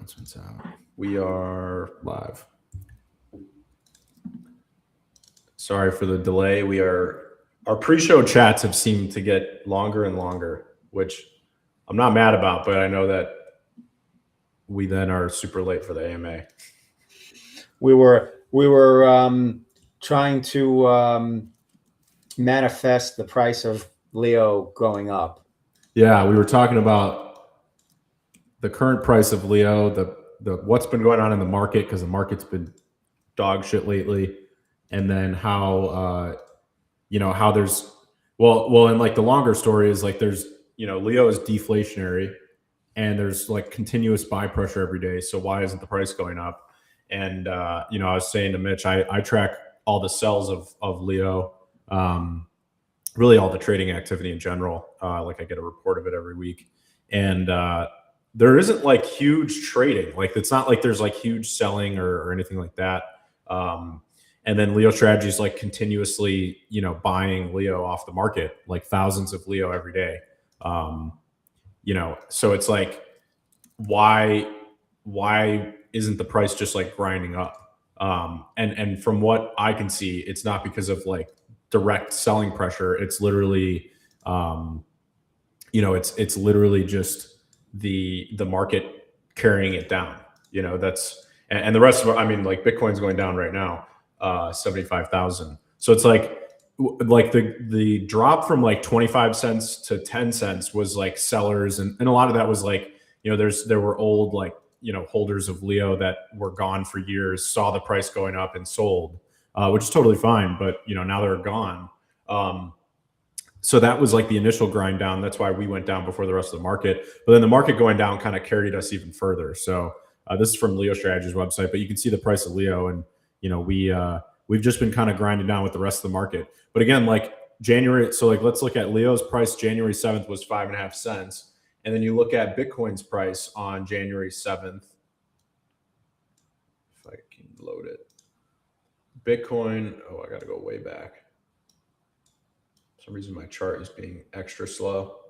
announcements out. We are live. Sorry for the delay. Our pre-show chats have seemed to get longer and longer, which I'm not mad about, but I know that we then are super late for the AMA. We were trying to manifest the price of Leo going up. Yeah, we were talking about the current price of Leo, the what's been going on in the market, because the market's been dog shit lately, and then how how there's and like the longer story is like there's Leo is deflationary and there's like continuous buy pressure every day. So why isn't the price going up? And I was saying to Mitch, I track all the sells of Leo, really all the trading activity in general. Like I get a report of it every week, and there isn't like huge trading. Like it's not like there's like huge selling or anything like that. And then Leo strategy is like continuously, buying Leo off the market, like thousands of Leo every day. So it's like, why isn't the price just like grinding up? And from what I can see, it's not because of like direct selling pressure. It's literally, it's literally just the market carrying it down. And the rest of it, I mean, like Bitcoin's going down right now, 75,000. So it's like the drop from like 25 cents to 10 cents was like sellers. And a lot of that was like, there were old, like, holders of Leo that were gone for years, saw the price going up and sold, which is totally fine. But, now they're gone. So that was like the initial grind down. That's why we went down before the rest of the market. But then the market going down kind of carried us even further. So this is from Leo Strategy's website, but you can see the price of Leo, and we've just been kind of grinding down with the rest of the market. But again, like January, so like let's look at Leo's price. January 7th was 5.5 cents, and then you look at Bitcoin's price on January 7th. If I can load it, Bitcoin. Oh, I got to go way back. For some reason, my chart is being extra slow.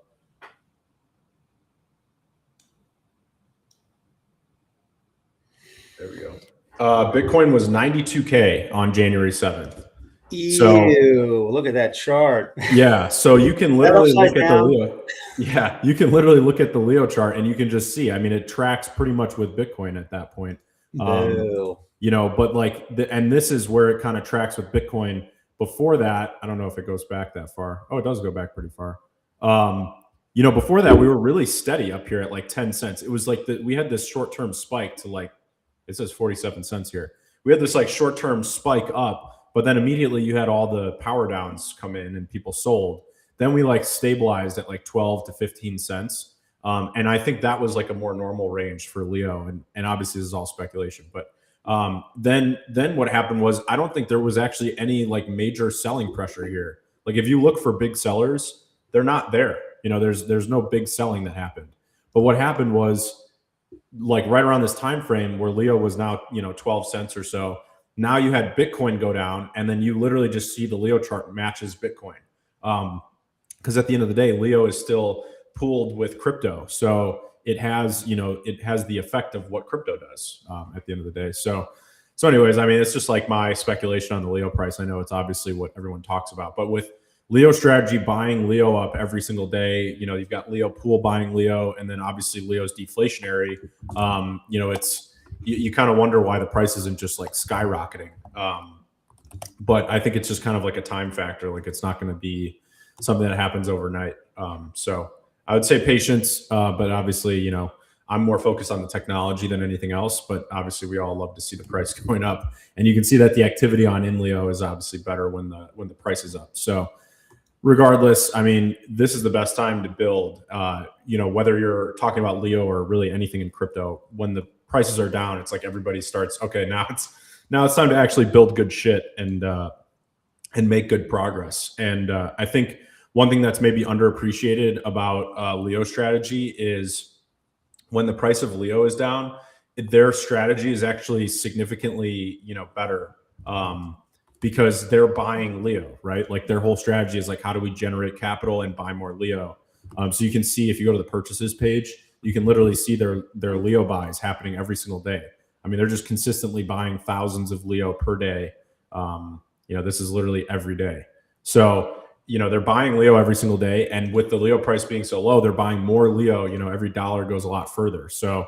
There we go. Bitcoin was 92K on January 7th. Ew, look at that chart. Yeah, so you can literally look at the Leo. Yeah, you can literally look at the Leo chart and you can just see. I mean, it tracks pretty much with Bitcoin at that point. But like, and this is where it kind of tracks with Bitcoin. Before that, I don't know if it goes back that far. Oh, it does go back pretty far. Before that, we were really steady up here at like 10 cents. It was like we had this short-term spike to like, it says 47 cents here. We had this like short-term spike up, but then immediately you had all the power downs come in and people sold. Then we like stabilized at like 12 to 15 cents. And I think that was like a more normal range for Leo. And obviously this is all speculation, but then what happened was, I don't think there was actually any like major selling pressure here. Like if you look for big sellers, they're not there. There's no big selling that happened. But what happened was, like right around this time frame where Leo was now 12 cents or so, now you had Bitcoin go down, and then you literally just see the Leo chart matches Bitcoin, because at the end of the day, Leo is still pooled with crypto, so it has the effect of what crypto does at the end of the day. So anyways, I mean, it's just like my speculation on the Leo price. I know it's obviously what everyone talks about, but with Leo strategy buying Leo up every single day, you've got Leo pool buying Leo, and then obviously Leo's deflationary. You kind of wonder why the price isn't just like skyrocketing. But I think it's just kind of like a time factor. Like it's not going to be something that happens overnight. So I would say patience, but obviously, I'm more focused on the technology than anything else, but obviously we all love to see the price going up, and you can see that the activity on INLEO is obviously better when the price is up. So regardless, I mean, this is the best time to build, whether you're talking about Leo or really anything in crypto. When the prices are down, it's like everybody starts, okay, now it's time to actually build good shit and make good progress. And I think one thing that's maybe underappreciated about Leo strategy is when the price of Leo is down, their strategy is actually significantly, better. Because they're buying Leo, right? Like their whole strategy is like, how do we generate capital and buy more Leo? So you can see if you go to the purchases page, you can literally see their Leo buys happening every single day. I mean, they're just consistently buying thousands of Leo per day. This is literally every day. So, they're buying Leo every single day. And with the Leo price being so low, they're buying more Leo. Every dollar goes a lot further. So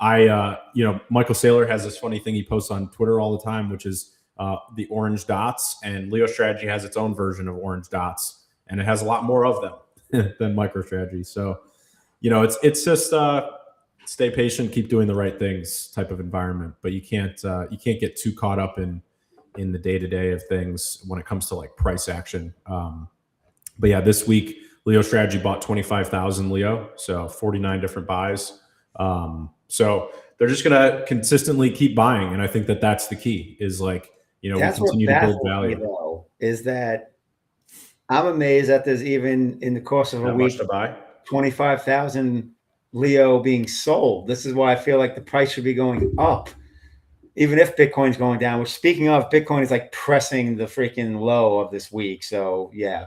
Michael Saylor has this funny thing he posts on Twitter all the time, which is the orange dots. And Leo Strategy has its own version of orange dots, and it has a lot more of them than MicroStrategy. So, it's just stay patient, keep doing the right things type of environment. But you can't get too caught up in the day-to-day of things when it comes to like price action. But yeah, this week Leo Strategy bought 25,000 Leo, so 49 different buys. So they're just gonna consistently keep buying, and I think that's the key. Is like we continue to build value. Though, is that I'm amazed that there's even in the course of a week to buy 25,000 Leo being sold. This is why I feel like the price should be going up, even if Bitcoin's going down. Which, speaking of, Bitcoin is like pressing the freaking low of this week. So yeah,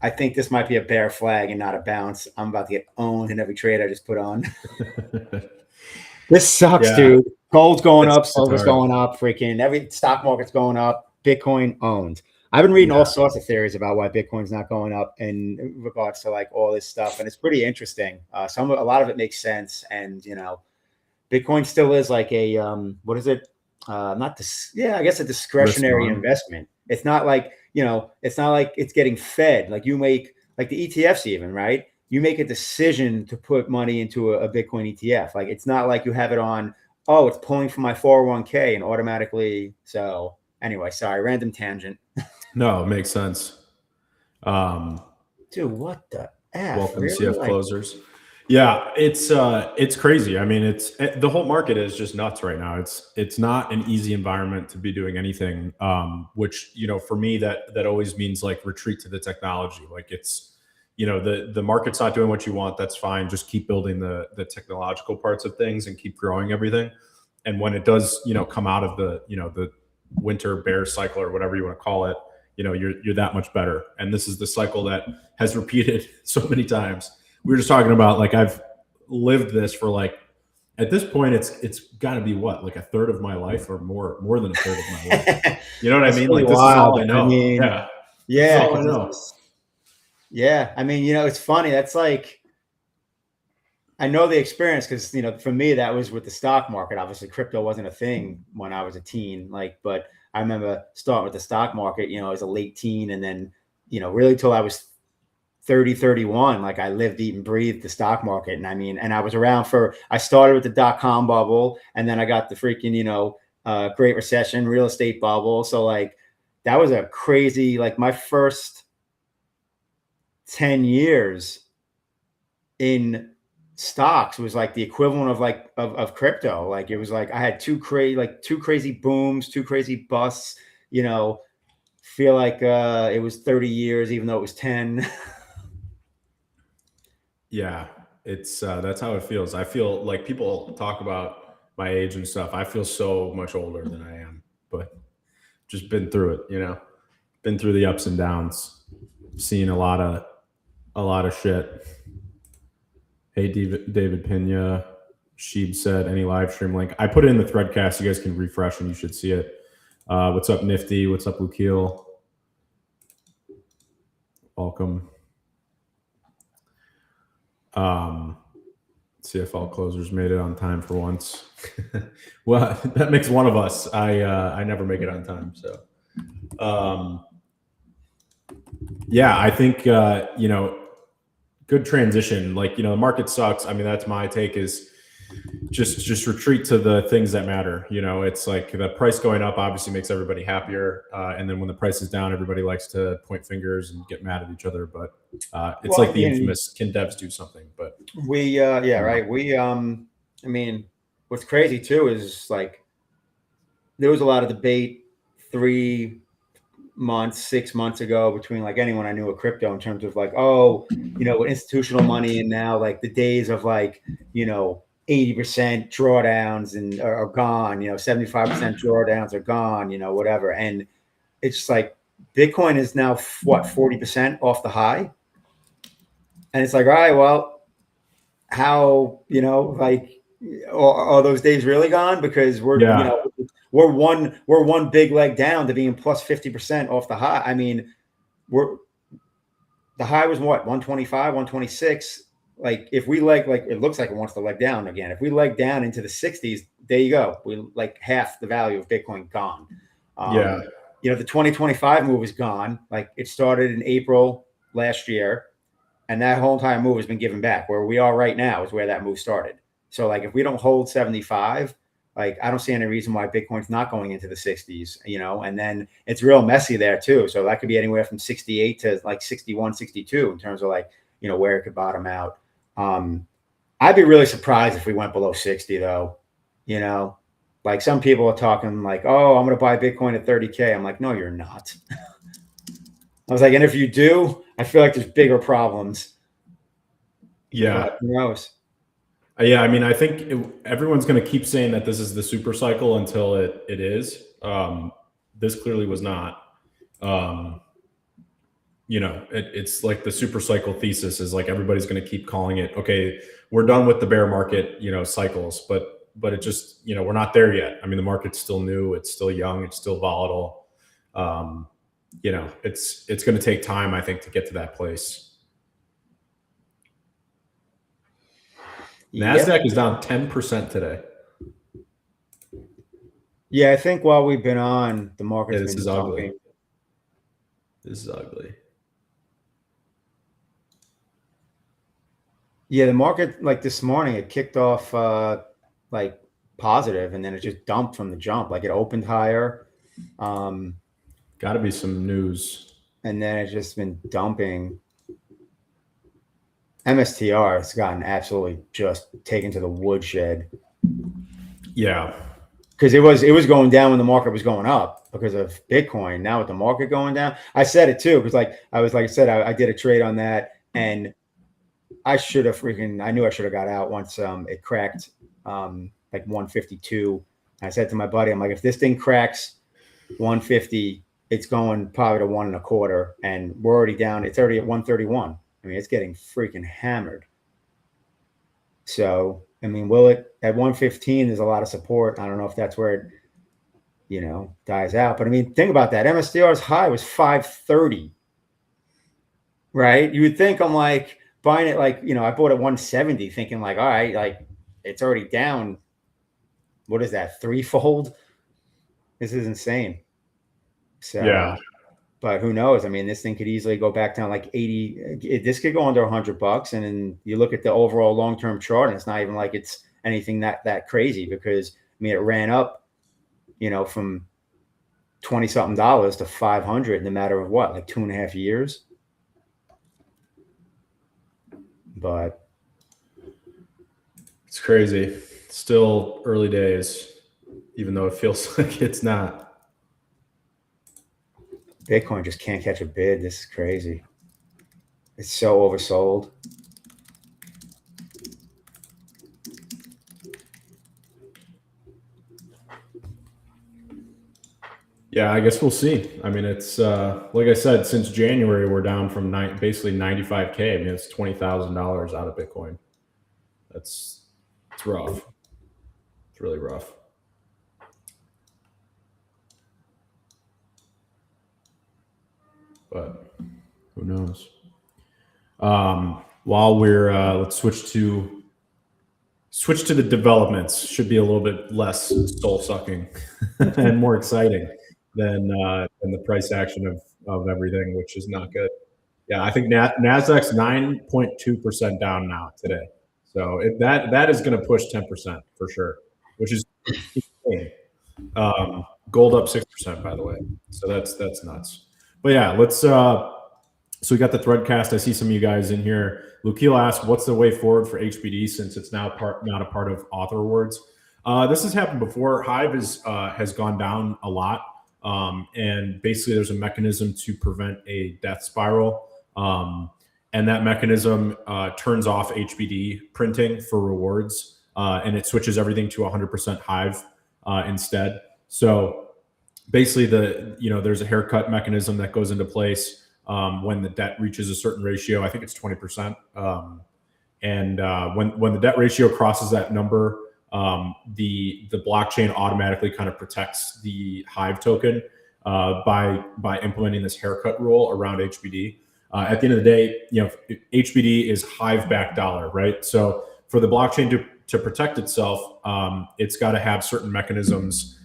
I think this might be a bear flag and not a bounce. I'm about to get owned in every trade I just put on. This sucks, dude. Gold's going up, silver's going up, freaking every stock market's going up. Bitcoin owned. I've been reading all sorts of theories about why Bitcoin's not going up in regards to like all this stuff, and it's pretty interesting. A lot of it makes sense, and Bitcoin still is like a what is it? I guess a discretionary investment. It's not like it's not like it's getting fed. Like you make like the ETFs even, right? You make a decision to put money into a Bitcoin ETF. Like it's not like you have it on, oh, it's pulling from my 401k and automatically. So anyway, sorry, random tangent. No, it makes sense. Dude, what the F? Welcome to CF Closers. Yeah, it's crazy. I mean, the whole market is just nuts right now. It's not an easy environment to be doing anything. Which for me that always means like retreat to the technology. Like it's the market's not doing what you want. That's fine. Just keep building the technological parts of things and keep growing everything. And when it does come out of the winter bear cycle or whatever you want to call it, you're that much better. And this is the cycle that has repeated so many times. We were just talking about like I've lived this for like at this point it's got to be what, like a third of my life or more than a third of my life. You know what I mean? Like this is all I know. Yeah. All I know. Yeah. I mean, it's funny. That's like I know the experience because for me that was with the stock market. Obviously, crypto wasn't a thing when I was a teen. But I remember starting with the stock market. As a late teen, and then really till I was 30, 31, like I lived, eat, and breathed the stock market. And I was around I started with the .com bubble, and then I got the freaking, Great Recession, real estate bubble. So like, that was a crazy, like my first 10 years in stocks was like the equivalent of crypto. Like it was like, I had two crazy booms, two crazy busts, feel like it was 30 years, even though it was 10. Yeah, it's that's how it feels. I feel like people talk about my age and stuff. I feel so much older than I am, but just been through it, been through the ups and downs, seen a lot of shit. Hey, David Pena, Sheeb said, any live stream link? I put it in the Threadcast. You guys can refresh and you should see it. What's up, Nifty? What's up, Lukeel? Welcome. CFL Closers made it on time for once. Well, that makes one of us. I never make it on time. So, yeah, I think, good transition. Like, the market sucks. I mean, that's my take is just retreat to the things that matter. It's like the price going up obviously makes everybody happier. And then when the price is down, everybody likes to point fingers and get mad at each other. But it's like the infamous, can devs do something? But right. What's crazy too is like, there was a lot of debate 3 months, 6 months ago between like anyone I knew of crypto in terms of like, with institutional money, and now like the days of like, 80% drawdowns and are gone, 75% drawdowns are gone, whatever. And it's just like Bitcoin is now 40% off the high. And it's like, all right, well, how, like, are those days really gone? Because we're one big leg down to being plus 50% off the high. I mean, the high was what, 125, 126. Like, if we like it looks like it wants to leg down again. If we leg down into the 60s, there you go. We like half the value of Bitcoin gone. The 2025 move is gone. Like, it started in April last year, and that whole entire move has been given back. Where we are right now is where that move started. So, like, if we don't hold 75, like, I don't see any reason why Bitcoin's not going into the 60s, and then it's real messy there too. So that could be anywhere from 68 to like 61, 62 in terms of, like, where it could bottom out. I'd be really surprised if we went below 60 though. Like, some people are talking like, oh, I'm going to buy Bitcoin at 30K. I'm like, no, you're not. I was like, and if you do, I feel like there's bigger problems. Yeah. But who knows? Yeah, I mean, I think everyone's going to keep saying that this is the super cycle until it is. This clearly was not. It's like the super cycle thesis is like everybody's going to keep calling it. Okay, we're done with the bear market, cycles, but it just, we're not there yet. I mean, the market's still new, it's still young, it's still volatile. It's going to take time, I think, to get to that place. NASDAQ is down 10% today. Yeah, I think while we've been on, the market's this been is dumping. ugly. This is ugly. Yeah, the market, like this morning, it kicked off like positive, and then it just dumped from the jump. Like, it opened higher. Got to be some news. And then it's just been dumping. MSTR has gotten absolutely just taken to the woodshed. Yeah. Because it was going down when the market was going up because of Bitcoin. Now with the market going down, I said it too, because I did a trade on that, and I knew I should have got out once it cracked like 152. I said to my buddy, I'm like, if this thing cracks 150, it's going probably to 1.25, and we're already down. It's already at 131. I mean, it's getting freaking hammered. So, I mean, will it at 115? There's a lot of support. I don't know if that's where it, dies out. But I mean, think about that. MSTR's high was 530, right? You would think I'm like buying it, like, I bought at 170 thinking like, all right, like, it's already down. What is that, threefold? This is insane. So, yeah. But who knows? I mean, this thing could easily go back down like 80. This could go under $100. And then you look at the overall long-term chart, and it's not even like it's anything that crazy, because I mean, it ran up, from $20-something to 500 in a matter of what, like 2.5 years. But it's crazy. Still early days, even though it feels like it's not. Bitcoin just can't catch a bid. This is crazy. It's so oversold. Yeah, I guess we'll see. I mean, it's like I said, since January, we're down from basically 95K. I mean, it's $20,000 out of Bitcoin. It's rough. It's really rough. But who knows? While we're let's switch to the developments. Should be a little bit less soul sucking and more exciting than the price action of everything, which is not good. Yeah, I think Nasdaq's 9.2% down now today. So that is going to push 10% for sure, which is insane. Gold up 6%, by the way. So that's nuts. But yeah, let's. So we got the Threadcast. I see some of you guys in here. Lukil asked, "What's the way forward for HBD since it's now not a part of Author Awards?" This has happened before. Hive has gone down a lot, and basically there's a mechanism to prevent a death spiral, and that mechanism turns off HBD printing for rewards, and it switches everything to 100% Hive instead. So basically, there's a haircut mechanism that goes into place when the debt reaches a certain ratio. I think it's 20%. And when the debt ratio crosses that number, the blockchain automatically kind of protects the Hive token by implementing this haircut rule around HBD. At the end of the day, HBD is Hive-backed dollar, right? So for the blockchain to protect itself, it's got to have certain mechanisms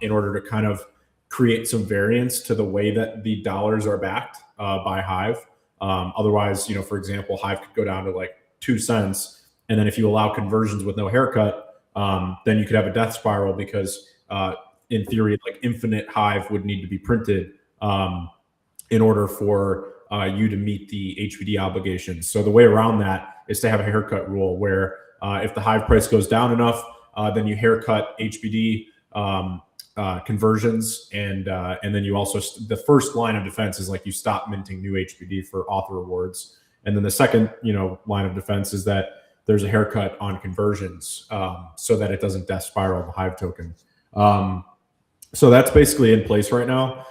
in order to kind of create some variance to the way that the dollars are backed by Hive. Otherwise, for example, Hive could go down to like 2 cents, and then if you allow conversions with no haircut, then you could have a death spiral because in theory, like infinite Hive would need to be printed in order for you to meet the HBD obligations. So the way around that is to have a haircut rule where if the Hive price goes down enough, then you haircut HBD conversions, and then you also the first line of defense is like you stop minting new HBD for author rewards, and then the second line of defense is that there's a haircut on conversions so that it doesn't death spiral the Hive token. So that's basically in place right now.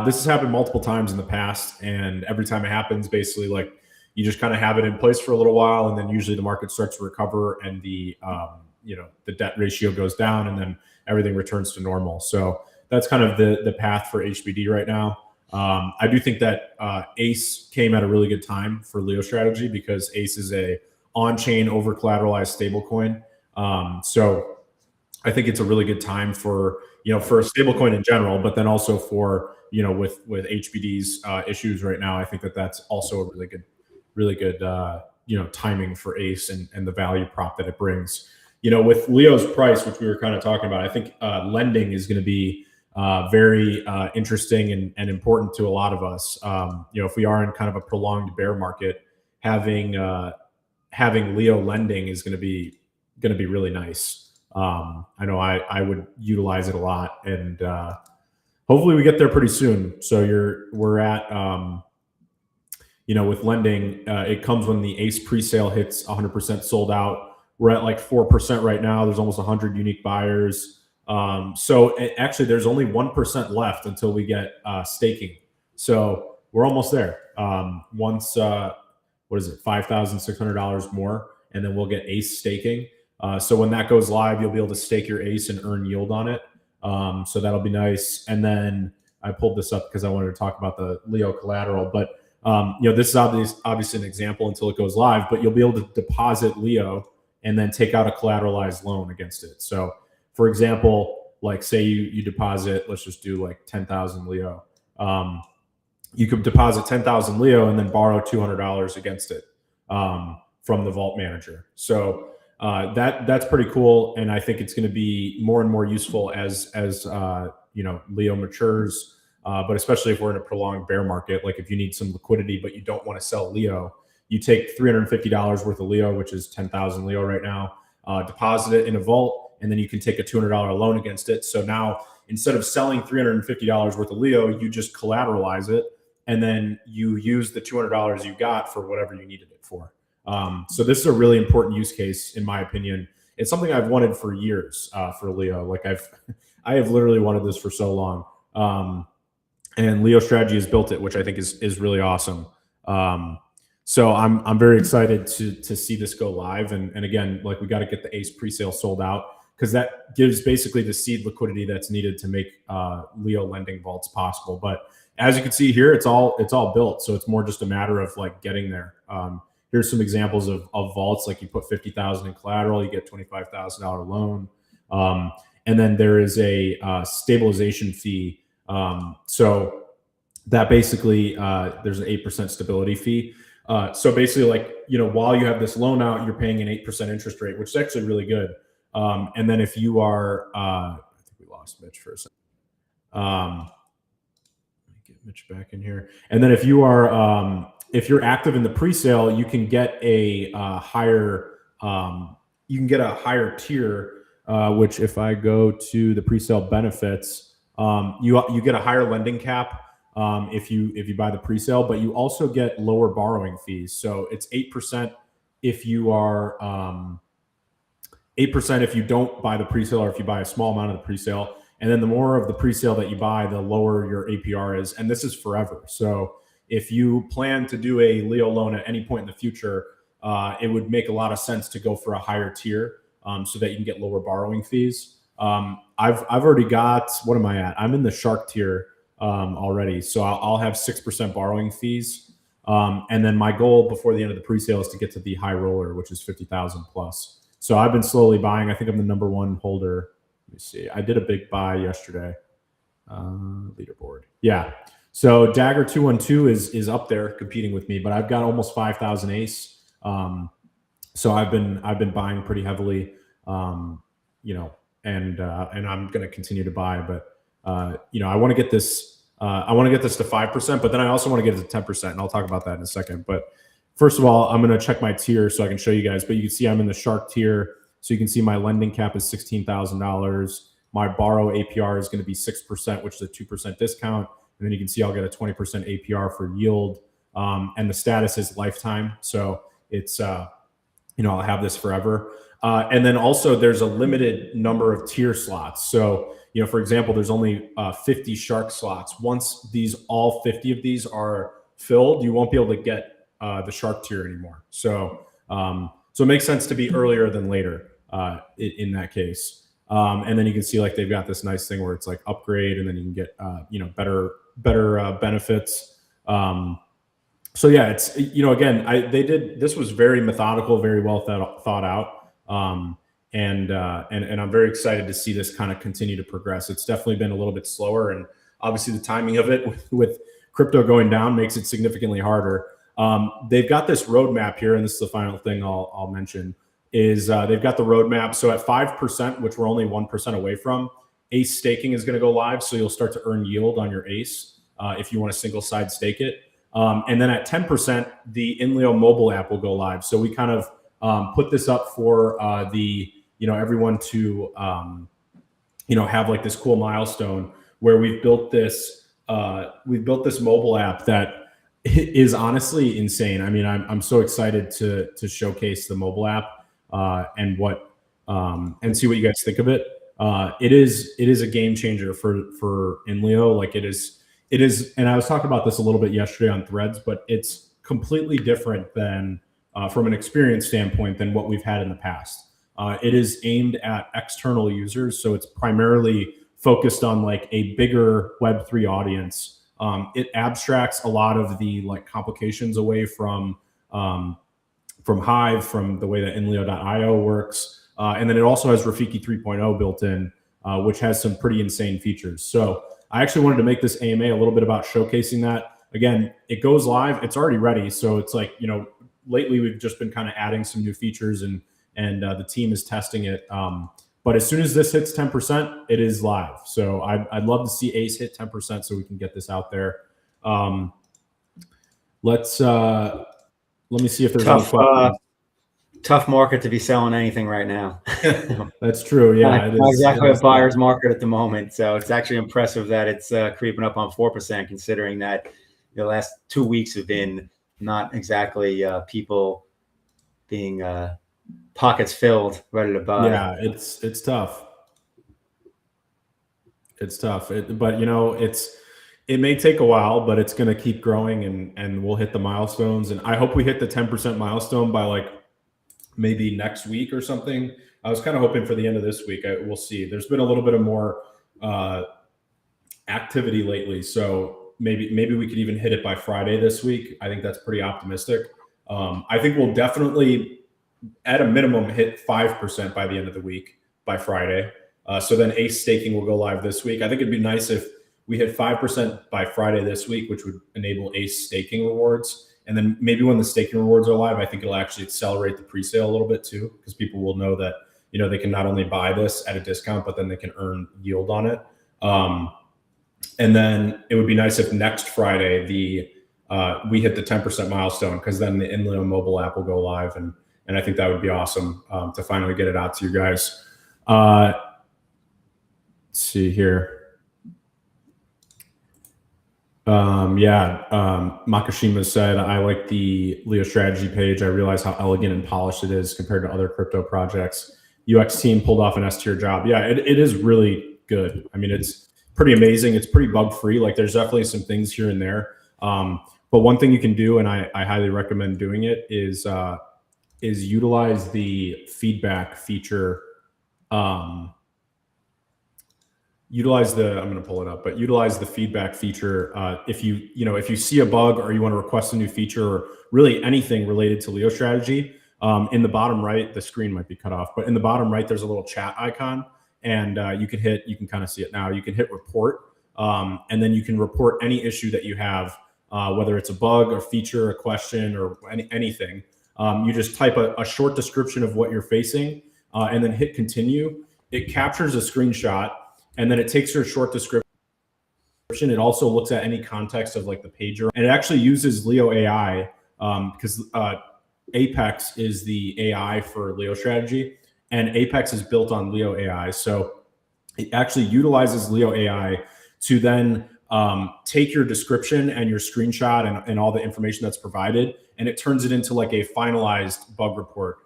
This has happened multiple times in the past, and every time it happens, basically like you just kind of have it in place for a little while, and then usually the market starts to recover, and the debt ratio goes down, and then everything returns to normal. So that's kind of the path for HBD right now. I do think that ACE came at a really good time for Leo strategy because ACE is a on-chain over collateralized stablecoin. So I think it's a really good time for a stablecoin in general, but then also for with HBD's issues right now. I think that that's also a really good timing for ACE and the value prop that it brings. With Leo's price, which we were kind of talking about, I think lending is going to be very interesting and important to a lot of us. If we are in kind of a prolonged bear market, having Leo lending is going to be really nice. I know I would utilize it a lot, and hopefully we get there pretty soon. So we're at with lending, it comes when the ACE presale hits 100% sold out. We're at like 4% right now. There's almost 100 unique buyers. So actually, there's only 1% left until we get staking. So we're almost there. Once what is it, $5,600 more, and then we'll get ACE staking. So when that goes live, you'll be able to stake your ACE and earn yield on it. So that'll be nice. And then I pulled this up because I wanted to talk about the Leo collateral. But this is obviously an example until it goes live. But you'll be able to deposit Leo and then take out a collateralized loan against it. So, for example, like say you deposit, let's just do like 10,000 Leo. You could deposit 10,000 Leo and then borrow $200 against it from the vault manager. So that's pretty cool, and I think it's going to be more and more useful as Leo matures. But especially if we're in a prolonged bear market, like if you need some liquidity but you don't want to sell Leo, you take $350 worth of Leo, which is 10,000 Leo right now, deposit it in a vault, and then you can take a $200 loan against it. So now instead of selling $350 worth of Leo, you just collateralize it, and then you use the $200 you got for whatever you needed it for. So this is a really important use case, in my opinion. It's something I've wanted for years for Leo. Like I have literally wanted this for so long. And Leo Strategy has built it, which I think is really awesome. So I'm very excited to see this go live. And again, like we got to get the ACE presale sold out because that gives basically the seed liquidity that's needed to make Leo lending vaults possible. But as you can see here, it's all built. So it's more just a matter of like getting there. Here's some examples of vaults. Like you put 50,000 in collateral, you get $25,000 loan. And then there is a stabilization fee. So that basically there's an 8% stability fee. So basically, like, while you have this loan out, you're paying an 8% interest rate, which is actually really good. And then if you are, I think we lost Mitch for a second. Let me get Mitch back in here. And then if you are, if you're active in the pre-sale, you can get a higher, tier, which if I go to the pre-sale benefits, you get a higher lending cap. If you buy the pre-sale, but you also get lower borrowing fees. So it's 8% if you are 8% if you don't buy the pre-sale or if you buy a small amount of the pre-sale. And then the more of the pre-sale that you buy, the lower your APR is. And this is forever. So if you plan to do a Leo loan at any point in the future, it would make a lot of sense to go for a higher tier so that you can get lower borrowing fees. I've already got, what am I at? I'm in the shark tier already. So I'll have 6% borrowing fees. And then my goal before the end of the pre-sale is to get to the high roller, which is 50,000 plus. So I've been slowly buying. I think I'm the number one holder. Let me see. I did a big buy yesterday. Leaderboard. Yeah. So Dagger 212 is up there competing with me, but I've got almost 5,000 ace. So I've been buying pretty heavily, you know, and I'm going to continue to buy, but you know, I want to get this. I want to get this to 5%, but then I also want to get it to 10%, and I'll talk about that in a second. But first of all, I'm going to check my tier so I can show you guys. But you can see I'm in the shark tier, so you can see my lending cap is $16,000. My borrow APR is going to be 6%, which is a 2% discount, and then you can see I'll get a 20% APR for yield, and the status is lifetime, so it's you know, I'll have this forever. And then also there's a limited number of tier slots. So, you know, for example, there's only 50 shark slots. Once all 50 of these are filled, you won't be able to get the shark tier anymore. So, so it makes sense to be earlier than later in that case. And then you can see like they've got this nice thing where it's like upgrade, and then you can get you know, better benefits. So yeah, it's, you know, again, this was very methodical, very well thought out. And I'm very excited to see this kind of continue to progress. It's definitely been a little bit slower, and obviously the timing of it with crypto going down makes it significantly harder. They've got this roadmap here, and this is the final thing I'll mention, is they've got the roadmap. So at 5%, which we're only 1% away from, ACE staking is going to go live. So you'll start to earn yield on your ACE if you want to single side stake it. And then at 10%, the INLEO mobile app will go live. So we kind of put this up for you know, everyone to you know, have like this cool milestone where we've built this mobile app that is honestly insane. I mean, I'm so excited to showcase the mobile app and see what you guys think of it. It is a game changer for INLEO. Like it is, and I was talking about this a little bit yesterday on Threads, but it's completely different than from an experience standpoint than what we've had in the past. It is aimed at external users, so it's primarily focused on like a bigger Web3 audience. It abstracts a lot of the like complications away from Hive, from the way that INLEO.io works, and then it also has Rafiki 3.0 built in, which has some pretty insane features. So I actually wanted to make this AMA a little bit about showcasing that. Again, it goes live, it's already ready. So it's like, you know, lately we've just been kind of adding some new features, and the team is testing it. But as soon as this hits 10%, it is live. So I'd love to see ACE hit 10% so we can get this out there. Let me see if there's tough market to be selling anything right now. That's true. Yeah, it is exactly a buyer's market at the moment. So it's actually impressive that it's creeping up on 4%, considering that the last 2 weeks have been not exactly people being pockets filled, ready to buy. Yeah, it's tough. It's tough. But you know, it may take a while, but it's going to keep growing, and we'll hit the milestones. And I hope we hit the 10% milestone by like maybe next week or something. I was kind of hoping for the end of this week. We'll see. There's been a little bit of more activity lately, so maybe we could even hit it by Friday this week. I think that's pretty optimistic. I think we'll definitely, at a minimum, hit 5% by the end of the week by Friday. So then ACE staking will go live this week. I think it'd be nice if we hit 5% by Friday this week, which would enable ACE staking rewards. And then maybe when the staking rewards are live, I think it'll actually accelerate the pre-sale a little bit too, because people will know that, you know, they can not only buy this at a discount, but then they can earn yield on it. And then it would be nice if next Friday we hit the 10% milestone, because then the INLEO mobile app will go live, and I think that would be awesome to finally get it out to you guys. Let's see here. Makashima said, I like the Leo strategy page. I realize how elegant and polished it is compared to other crypto projects. UX team pulled off an S-tier job. Yeah, it is really good. I mean, it's pretty amazing. It's pretty bug free. Like there's definitely some things here and there. But one thing you can do, and I highly recommend doing it, is is utilize the feedback feature. Utilize the, I'm going to pull it up, but utilize the feedback feature. If you see a bug or you want to request a new feature or really anything related to Leo strategy, in the bottom right, the screen might be cut off, but in the bottom right, there's a little chat icon, and you can kind of see it now. You can hit report, and then you can report any issue that you have, whether it's a bug, a feature, a question, or anything. You just type a short description of what you're facing, and then hit continue. It captures a screenshot, and then it takes your short description. It also looks at any context of like the page, and it actually uses Leo AI, because Apex is the AI for Leo strategy, and Apex is built on Leo AI. So it actually utilizes Leo AI to then take your description and your screenshot and all the information that's provided, and it turns it into like a finalized bug report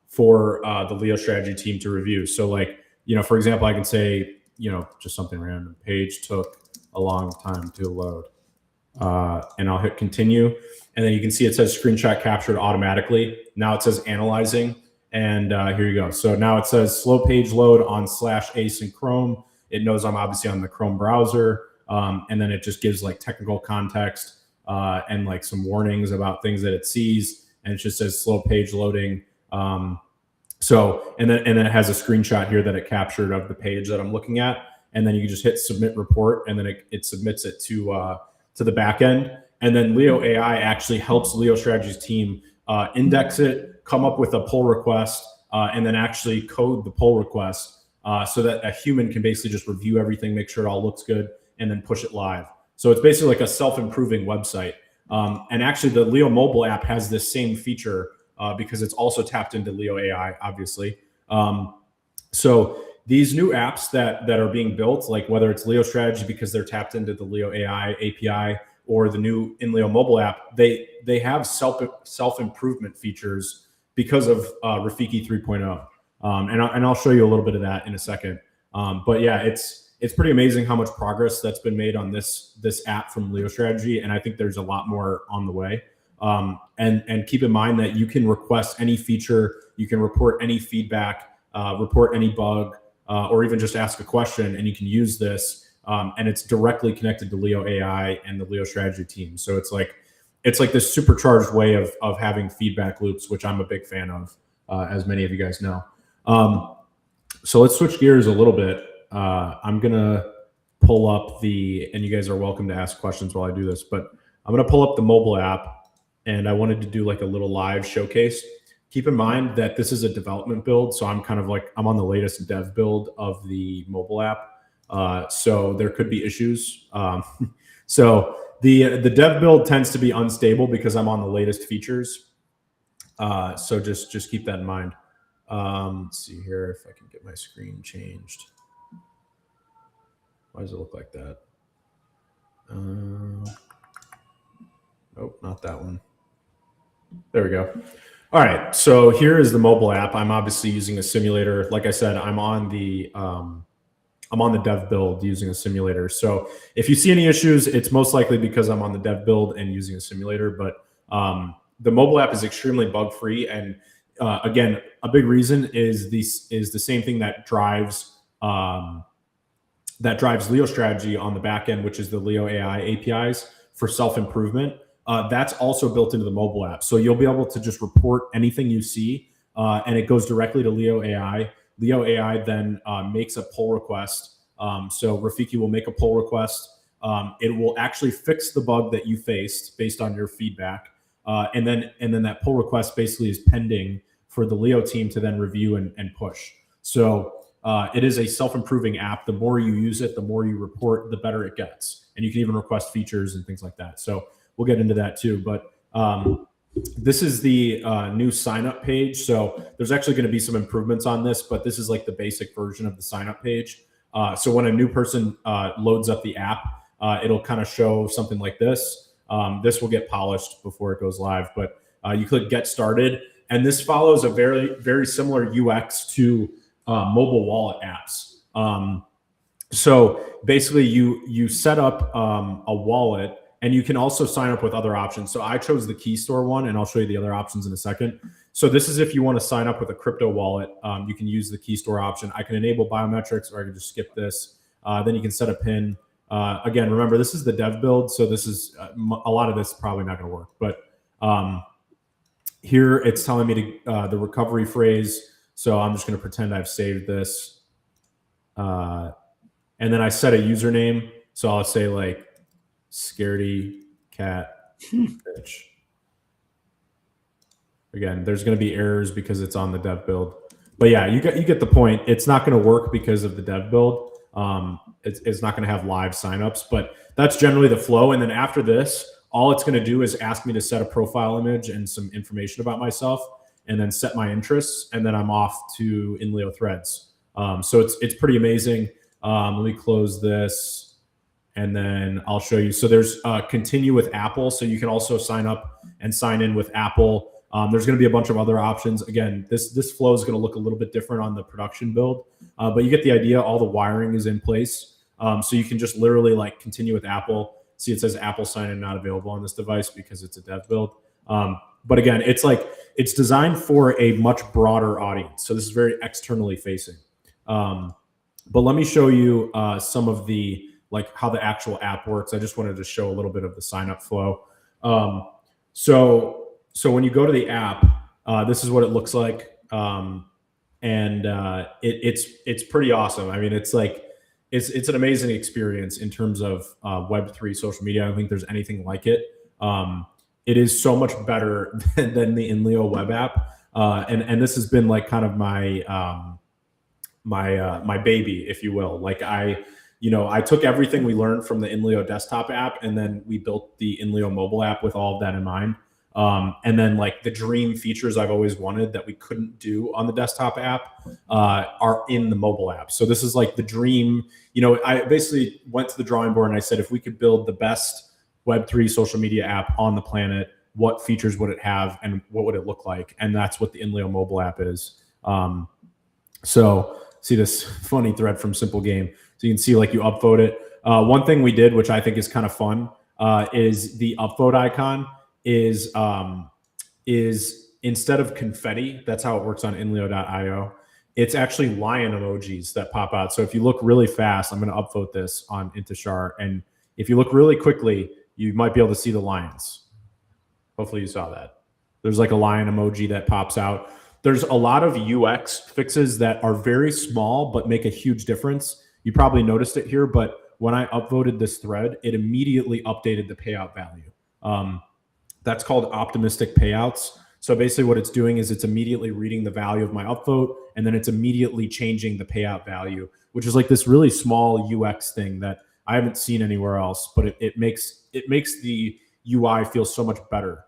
for the Leo strategy team to review. So like, for example, I can say, just something random. Page took a long time to load. And I'll hit continue. And then you can see it says screenshot captured automatically. Now it says analyzing. And here you go. So now it says slow page load on /ace in Chrome. It knows I'm obviously on the Chrome browser. And then it just gives like technical context and like some warnings about things that it sees. And it just says slow page loading. And then it has a screenshot here that it captured of the page that I'm looking at, and then you can just hit submit report, and then it submits it to the back end, and then Leo AI actually helps Leo Strategy's team index it, come up with a pull request, and then actually code the pull request so that a human can basically just review everything, make sure it all looks good, and then push it live. So it's basically like a self-improving website. And actually, the Leo mobile app has this same feature. Because it's also tapped into Leo AI, obviously. So these new apps that are being built, like whether it's Leo Strategy because they're tapped into the Leo AI API, or the new INLEO mobile app, they have self-improvement features because of Rafiki 3.0. And I'll show you a little bit of that in a second. But yeah, it's pretty amazing how much progress that's been made on this app from Leo Strategy, and I think there's a lot more on the way. And keep in mind that you can request any feature, you can report any feedback, report any bug, or even just ask a question, and you can use this. And it's directly connected to Leo AI and the Leo strategy team. So it's like this supercharged way of having feedback loops, which I'm a big fan of, as many of you guys know. So let's switch gears a little bit. I'm gonna pull up and you guys are welcome to ask questions while I do this, but I'm gonna pull up the mobile app. And I wanted to do like a little live showcase. Keep in mind that this is a development build. So I'm on the latest dev build of the mobile app. So there could be issues. So the dev build tends to be unstable because I'm on the latest features. So just keep that in mind. Let's see here if I can get my screen changed. Why does it look like that? Nope, not that one. There we go. All right, so here is the mobile app. I'm obviously using a simulator. Like I said, I'm on the dev build using a simulator. So if you see any issues, it's most likely because I'm on the dev build and using a simulator. But the mobile app is extremely bug-free, and again, a big reason is the same thing that drives Leo strategy on the back end, which is the Leo AI APIs for self-improvement. That's also built into the mobile app. So you'll be able to just report anything you see, and it goes directly to Leo AI. Leo AI then makes a pull request. So Rafiki will make a pull request. It will actually fix the bug that you faced based on your feedback. And then that pull request basically is pending for the Leo team to then review and push. So it is a self-improving app. The more you use it, the more you report, the better it gets. And you can even request features and things like that. So we'll get into that too. But this is the new sign-up page. So there's actually going to be some improvements on this, but this is like the basic version of the sign-up page. So when a new person loads up the app, it'll kind of show something like this. This will get polished before it goes live, but you click get started. And this follows a very, very similar UX to mobile wallet apps. So basically you set up a wallet, and you can also sign up with other options. So I chose the key store one, and I'll show you the other options in a second. So this is if you want to sign up with a crypto wallet, you can use the key store option. I can enable biometrics, or I can just skip this. Then you can set a PIN. Again, remember, this is the dev build, so this is a lot of this is probably not going to work. But here it's telling me to the recovery phrase. So I'm just going to pretend I've saved this. And then I set a username. So I'll say like scaredy cat bitch. Again, there's going to be errors because it's on the dev build. But yeah, you get the point. It's not going to work because of the dev build. It's not going to have live signups, but that's generally the flow. And then after this, all it's going to do is ask me to set a profile image and some information about myself, and then set my interests, and then I'm off to INLEO threads. So it's pretty amazing. Let me close this, and then I'll show you. So there's continue with Apple, so you can also sign up and sign in with Apple. There's going to be a bunch of other options. Again, this flow is going to look a little bit different on the production build, but you get the idea. All the wiring is in place, so you can just literally like continue with Apple. See, it says Apple sign-in not available on this device because it's a dev build. But again, it's designed for a much broader audience. So this is very externally facing. But let me show you some of the like how the actual app works. I just wanted to show a little bit of the sign-up flow. So when you go to the app, this is what it looks like, and it's pretty awesome. I mean, it's an amazing experience in terms of Web3 social media. I don't think there's anything like it. It is so much better than the INLEO web app, and this has been like kind of my my baby, if you will. Like I took everything we learned from the INLEO desktop app, and then we built the INLEO mobile app with all of that in mind. And then like the dream features I've always wanted that we couldn't do on the desktop app are in the mobile app. So this is like the dream. I basically went to the drawing board and I said, if we could build the best Web3 social media app on the planet, what features would it have and what would it look like? And that's what the INLEO mobile app is. So see this funny thread from Simple Game. So you can see like you upvote it. One thing we did, which I think is kind of fun, is the upvote icon is instead of confetti, that's how it works on inleo.io. It's actually lion emojis that pop out. So if you look really fast, I'm going to upvote this on Intishar. And if you look really quickly, you might be able to see the lions. Hopefully you saw that. There's like a lion emoji that pops out. There's a lot of UX fixes that are very small, but make a huge difference. You probably noticed it here, but when I upvoted this thread, it immediately updated the payout value. That's called optimistic payouts. So basically what it's doing is it's immediately reading the value of my upvote, and then it's immediately changing the payout value, which is like this really small UX thing that I haven't seen anywhere else, but it makes the UI feel so much better.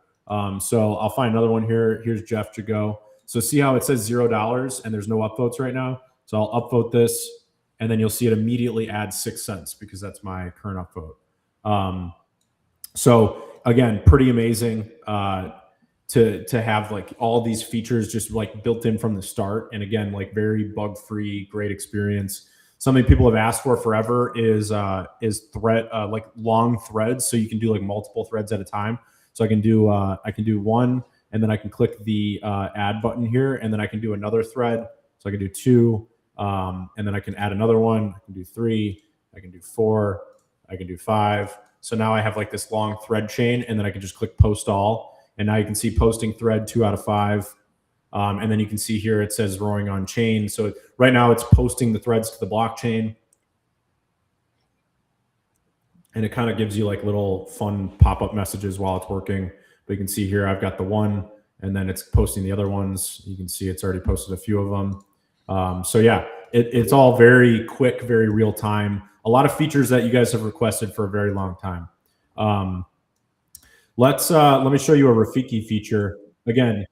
So I'll find another one here. Here's Jeff to go. So see how it says $0 and there's no upvotes right now. So I'll upvote this, and then you'll see it immediately add 6 cents because that's my current upvote. So again, pretty amazing to have like all these features just like built in from the start. And again, like very bug-free, great experience. Something people have asked for forever is thread like long threads, so you can do like multiple threads at a time. So I can do one, and then I can click the add button here, and then I can do another thread. So I can do 2, and then I can add another one. I can do 3, I can do 4, I can do 5. So now I have like this long thread chain, and then I can just click post all. And now you can see posting thread 2 out of 5. And then you can see here it says roaring on chain. So right now it's posting the threads to the blockchain. And it kind of gives you like little fun pop-up messages while it's working. But you can see here I've got the one, and then it's posting the other ones. You can see it's already posted a few of them. So yeah, it's all very quick, very real time. A lot of features that you guys have requested for a very long time. Let me show you a Rafiki feature. Again,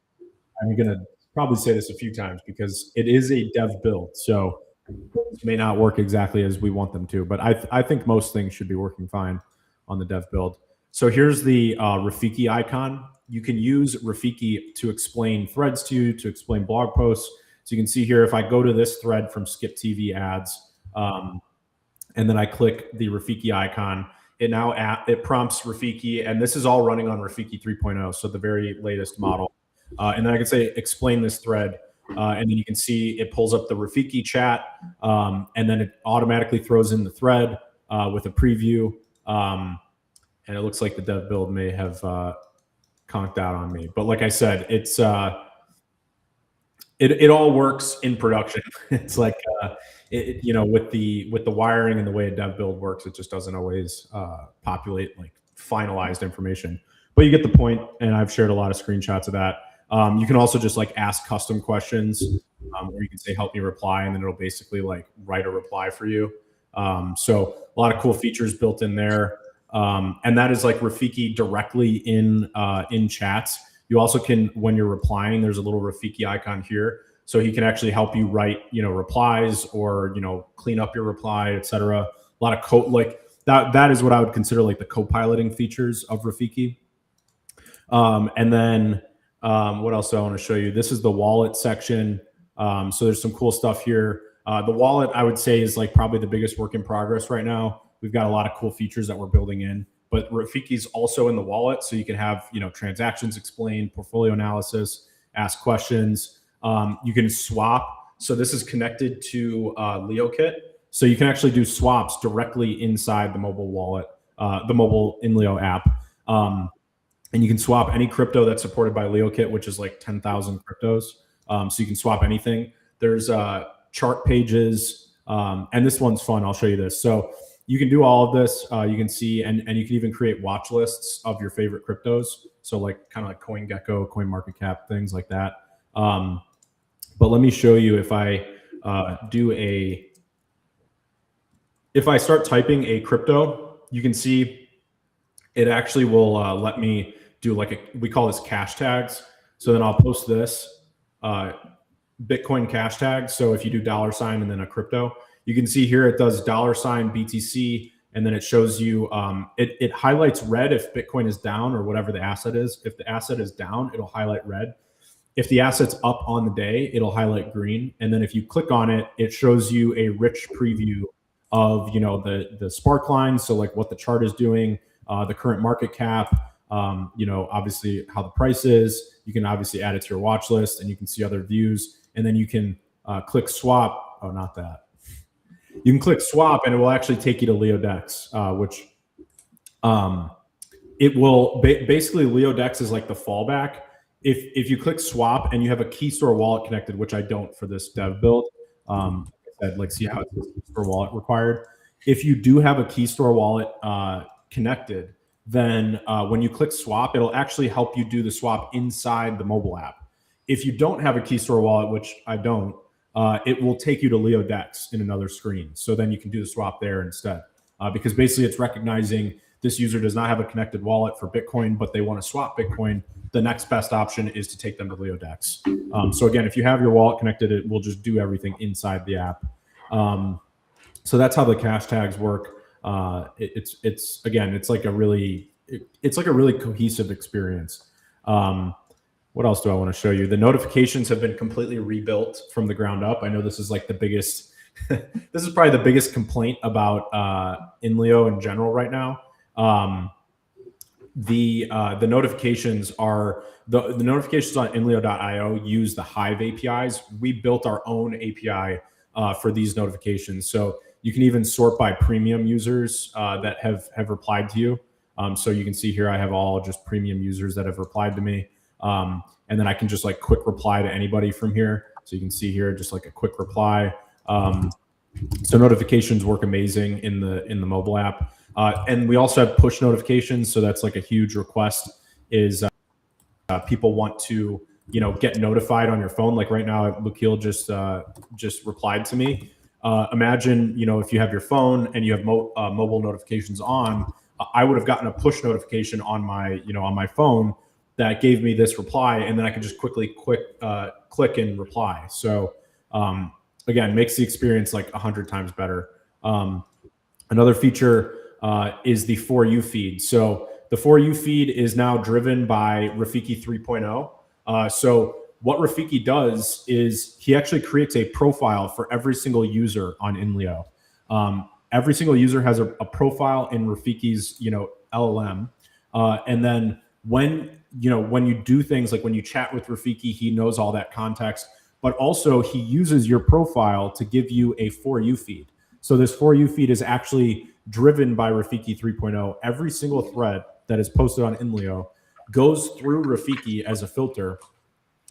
I'm going to probably say this a few times because it is a dev build. So it may not work exactly as we want them to, but I think most things should be working fine on the dev build. So here's the Rafiki icon. You can use Rafiki to explain threads to you, to explain blog posts. So you can see here, if I go to this thread from Skip TV ads, and then I click the Rafiki icon, it prompts Rafiki, and this is all running on Rafiki 3.0, so the very latest model. And then I can say explain this thread, and then you can see it pulls up the Rafiki chat, and then it automatically throws in the thread with a preview. And it looks like the dev build may have conked out on me, but like I said, it's it all works in production. It's like you know, with the wiring and the way a dev build works, it just doesn't always populate like finalized information. But you get the point, and I've shared a lot of screenshots of that. You can also just like ask custom questions, or you can say help me reply, and then it'll basically like write a reply for you. So a lot of cool features built in there. And that is like Rafiki directly in chats. You also can, when you're replying, there's a little Rafiki icon here. So he can actually help you write, you know, replies, or, you know, clean up your reply, etc. A lot of code, like that is what I would consider like the co-piloting features of Rafiki. And then what else do I want to show you? This is the wallet section. So there's some cool stuff here. The wallet, I would say, is like probably the biggest work in progress right now. We've got a lot of cool features that we're building in, but Rafiki's also in the wallet. So you can have, you know, transactions explained, portfolio analysis, ask questions. You can swap. So this is connected to LeoKit. So you can actually do swaps directly inside the mobile wallet, the mobile INLEO app. And you can swap any crypto that's supported by LeoKit, which is like 10,000 cryptos. So you can swap anything. There's chart pages, and this one's fun. I'll show you this. So you can do all of this. You can see, and you can even create watch lists of your favorite cryptos. So like kind of like CoinGecko, CoinMarketCap, things like that. But let me show you if I if I start typing a crypto, you can see it actually will let me do like we call this cash tags. So then I'll post this Bitcoin cash tag. So if you do $ and then a crypto, you can see here it does $ BTC, and then it shows you it highlights red if Bitcoin is down or whatever the asset is. If the asset is down, it'll highlight red. If the asset's up on the day, it'll highlight green. And then if you click on it, it shows you a rich preview of, you know, the spark lines. So like what the chart is doing, the current market cap, you know, obviously how the price is. You can obviously add it to your watch list, and you can see other views. And then you can click swap. Oh, not that. You can click swap, and it will actually take you to LeoDex, which it will basically LeoDex is like the fallback. If you click swap and you have a key store wallet connected, which I don't for this dev build, like see how it's a key store wallet required. If you do have a key store wallet connected, then when you click swap, it'll actually help you do the swap inside the mobile app. If you don't have a key store wallet, which I don't, it will take you to LeoDex in another screen. So then you can do the swap there instead, because basically it's recognizing this user does not have a connected wallet for Bitcoin, but they want to swap Bitcoin. The next best option is to take them to LeoDex. So again, if you have your wallet connected, it will just do everything inside the app. So that's how the cash tags work. It's again, it's like a really cohesive experience. What else do I want to show you? The notifications have been completely rebuilt from the ground up. I know this is like the biggest, this is probably the biggest complaint about INLEO in general right now. The notifications are the notifications on INLEO.io use the Hive APIs. We built our own API for these notifications, so you can even sort by premium users that have replied to you. So you can see here I have all just premium users that have replied to me. And then I can just like quick reply to anybody from here. So you can see here just like a quick reply. So notifications work amazing in the mobile app. And we also have push notifications. So that's like a huge request is people want to, you know, get notified on your phone. Like right now, Lukiel just replied to me. Imagine, you know, if you have your phone and you have mobile notifications on, I would have gotten a push notification on my phone that gave me this reply, and then I could just quickly click and reply. So again, makes the experience like 100 times better. Another feature is the For You feed. So the For You feed is now driven by Rafiki 3.0. So what Rafiki does is he actually creates a profile for every single user on INLEO. Every single user has a profile in Rafiki's, you know, LLM, and then when you do things like when you chat with Rafiki, he knows all that context, but also he uses your profile to give you a For You feed. So this For You feed is actually driven by Rafiki 3.0. Every single thread that is posted on INLEO goes through Rafiki as a filter,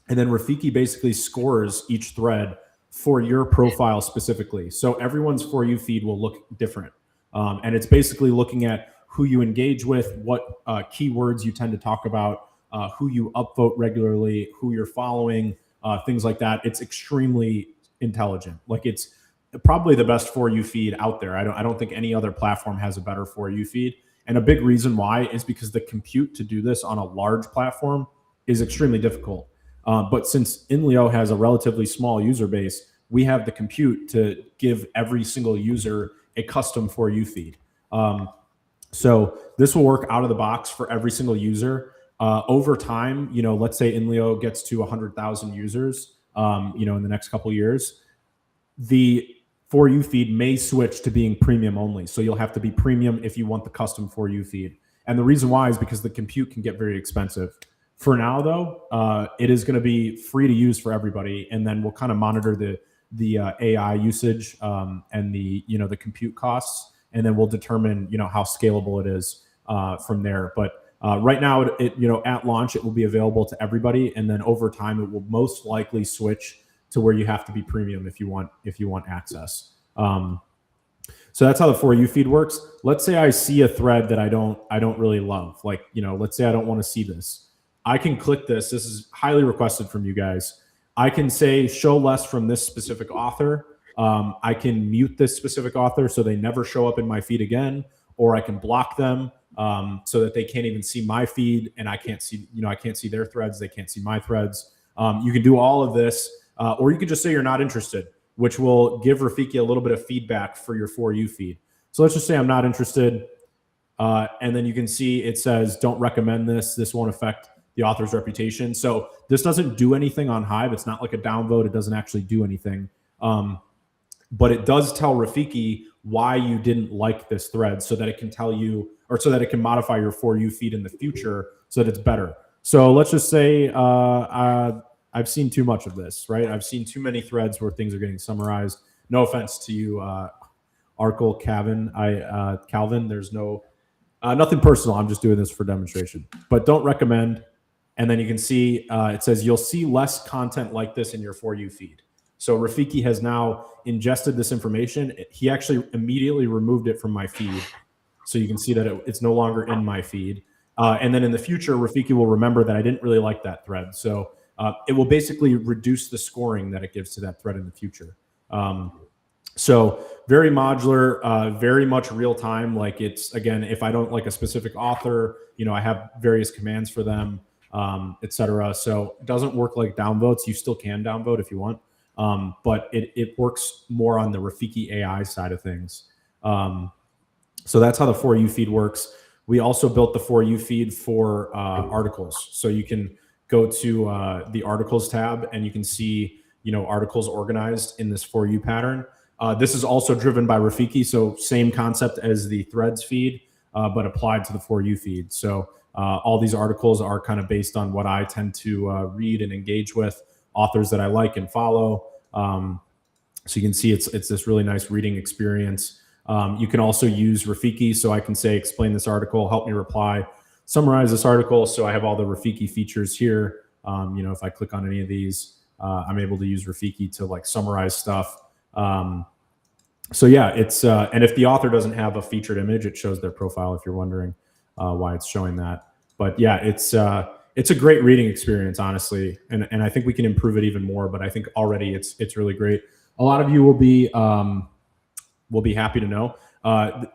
and then Rafiki basically scores each thread for your profile specifically. So everyone's For You feed will look different. And it's basically looking at who you engage with, what keywords you tend to talk about, who you upvote regularly, who you're following, things like that. It's extremely intelligent. Like, it's probably the best For You feed out there. I don't think any other platform has a better For You feed. And a big reason why is because the compute to do this on a large platform is extremely difficult. But since INLEO has a relatively small user base, we have the compute to give every single user a custom For You feed. So this will work out of the box for every single user. Over time, let's say INLEO gets to 100,000 users, in the next couple of years, the For You feed may switch to being premium only. So you'll have to be premium if you want the custom For You feed. And the reason why is because the compute can get very expensive. For now, though, it is going to be free to use for everybody, and then we'll kind of monitor the AI usage and the compute costs, and then we'll determine how scalable it is from there. But right now, at launch, it will be available to everybody, and then over time, it will most likely switch to where you have to be premium if you want access. So that's how the For You feed works. Let's say I see a thread that I don't really love. Like, let's say I don't want to see this. I can click this. This is highly requested from you guys. I can say show less from this specific author. I can mute this specific author so they never show up in my feed again, or I can block them so that they can't even see my feed, and I can't see their threads. They can't see my threads. You can do all of this, or you can just say you're not interested, which will give Rafiki a little bit of feedback for your For You feed. So let's just say I'm not interested, and then you can see it says don't recommend this. This won't affect the author's reputation. So this doesn't do anything on Hive. It's not like a downvote. It doesn't actually do anything. But it does tell Rafiki why you didn't like this thread so that it can tell you, or so that it can modify your For You feed in the future so that it's better. So let's just say I've seen too much of this, right? I've seen too many threads where things are getting summarized. No offense to you, Arkle Calvin. There's nothing personal. I'm just doing this for demonstration. But don't recommend. And then you can see it says you'll see less content like this in your For You feed. So Rafiki has now ingested this information. He actually immediately removed it from my feed. So you can see that it's no longer in my feed. And then in the future, Rafiki will remember that I didn't really like that thread. So it will basically reduce the scoring that it gives to that thread in the future. So very modular, very much real time. Like, it's, again, if I don't like a specific author, I have various commands for them, etc. So it doesn't work like downvotes. You still can downvote if you want. But it works more on the Rafiki AI side of things. So that's how the For You feed works. We also built the For You feed for articles. So you can go to the articles tab and you can see, articles organized in this For You pattern. This is also driven by Rafiki. So same concept as the threads feed, but applied to the For You feed. So all these articles are kind of based on what I tend to read and engage with, authors that I like and follow. So you can see it's this really nice reading experience. You can also use Rafiki. So I can say, explain this article, help me reply, summarize this article. So I have all the Rafiki features here. If I click on any of these, I'm able to use Rafiki to like summarize stuff. So yeah, it's and if the author doesn't have a featured image, it shows their profile if you're wondering why it's showing that. But yeah, it's a great reading experience, honestly, and I think we can improve it even more. But I think already it's really great. A lot of you will be happy to know.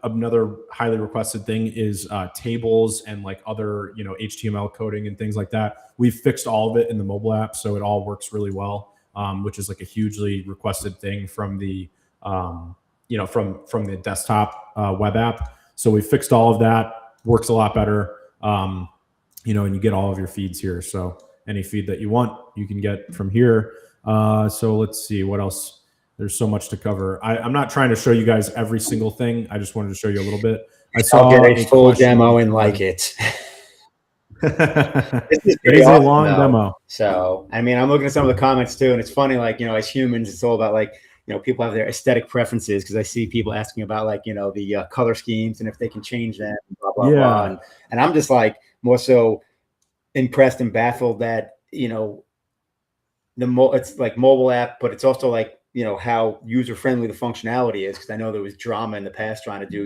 Another highly requested thing is tables and like other HTML coding and things like that. We've fixed all of it in the mobile app, so it all works really well, which is like a hugely requested thing from the from the desktop web app. So we fixed all of that. Works a lot better. And you get all of your feeds here. So any feed that you want, you can get from here. So let's see what else. There's so much to cover. I'm not trying to show you guys every single thing. I just wanted to show you a little bit. I'll get a full demo and like it. This is It pretty is a awesome, long though. demo. So, I mean, I'm looking at some of the comments too, and it's funny, like, as humans, it's all about like, people have their aesthetic preferences, because I see people asking about like, the color schemes and if they can change them, blah, blah, blah. Yeah. And I'm just like more so impressed and baffled that, it's like mobile app, but it's also like, how user friendly the functionality is. Cause I know there was drama in the past trying to do,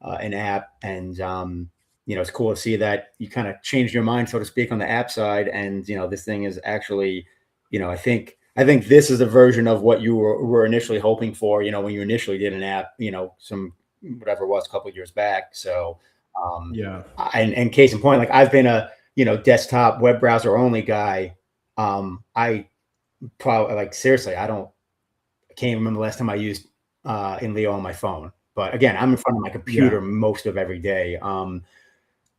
an app, and, it's cool to see that you kind of changed your mind, so to speak, on the app side. And, this thing is actually, I think this is a version of what you were initially hoping for, when you initially did an app, some, whatever it was, a couple of years back. So, Yeah. and case in point, like I've been a, desktop web browser only guy. I probably, like, seriously, I can't remember the last time I used INLEO on my phone. But again, I'm in front of my computer most of every day.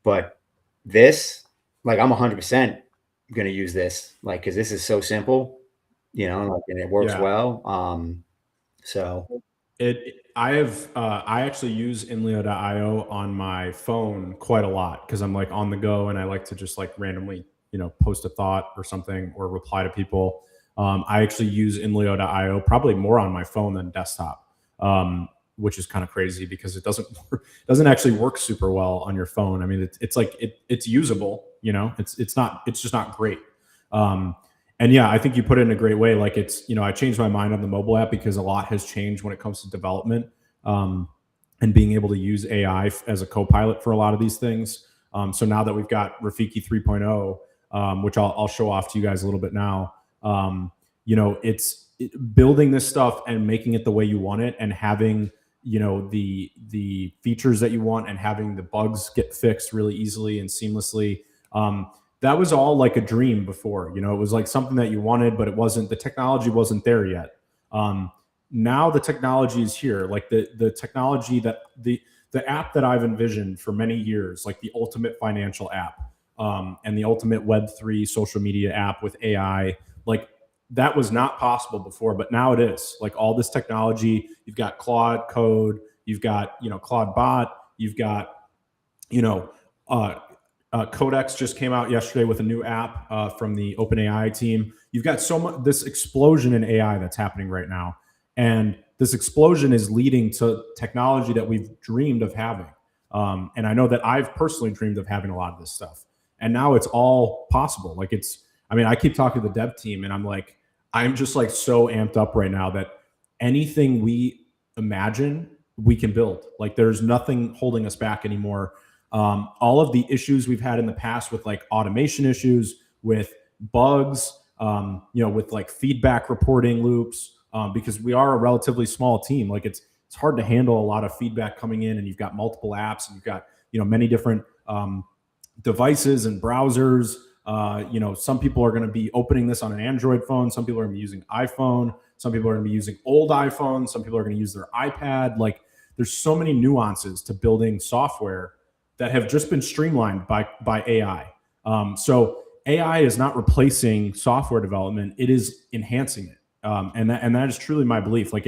But this, like, I'm 100% going to use this, like, because this is so simple, like, and it works well. So I actually use INLEO.io on my phone quite a lot, because I'm like on the go and I like to just like randomly, post a thought or something or reply to people. I actually use INLEO.io probably more on my phone than desktop, which is kind of crazy because it doesn't actually work super well on your phone. I mean, it's like it's usable, it's just not great. And yeah, I think you put it in a great way. Like, it's, I changed my mind on the mobile app because a lot has changed when it comes to development, and being able to use AI as a co-pilot for a lot of these things. So now that we've got Rafiki 3.0, which I'll show off to you guys a little bit now, it's building this stuff and making it the way you want it, and having, the features that you want, and having the bugs get fixed really easily and seamlessly. That was all like a dream before. It was like something that you wanted, but the technology wasn't there yet. Now the technology is here. Like the technology that the app that I've envisioned for many years, like the ultimate financial app, and the ultimate Web3 social media app with AI, like that was not possible before, but now it is. Like all this technology, you've got Claude Code, you've got, Claude Bot, you've got, Codex just came out yesterday with a new app from the OpenAI team. You've got this explosion in AI that's happening right now, and this explosion is leading to technology that we've dreamed of having. And I know that I've personally dreamed of having a lot of this stuff, and now it's all possible. Like I keep talking to the dev team, and I'm just like so amped up right now that anything we imagine, we can build. Like there's nothing holding us back anymore. All of the issues we've had in the past with like automation issues, with bugs, with like feedback reporting loops, because we are a relatively small team. Like it's hard to handle a lot of feedback coming in, and you've got multiple apps, and you've got, many different devices and browsers. Some people are going to be opening this on an Android phone. Some people are going to be using iPhone. Some people are going to be using old iPhones. Some people are going to use their iPad. Like there's so many nuances to building software that have just been streamlined by AI. So AI is not replacing software development; it is enhancing it, and that is truly my belief. Like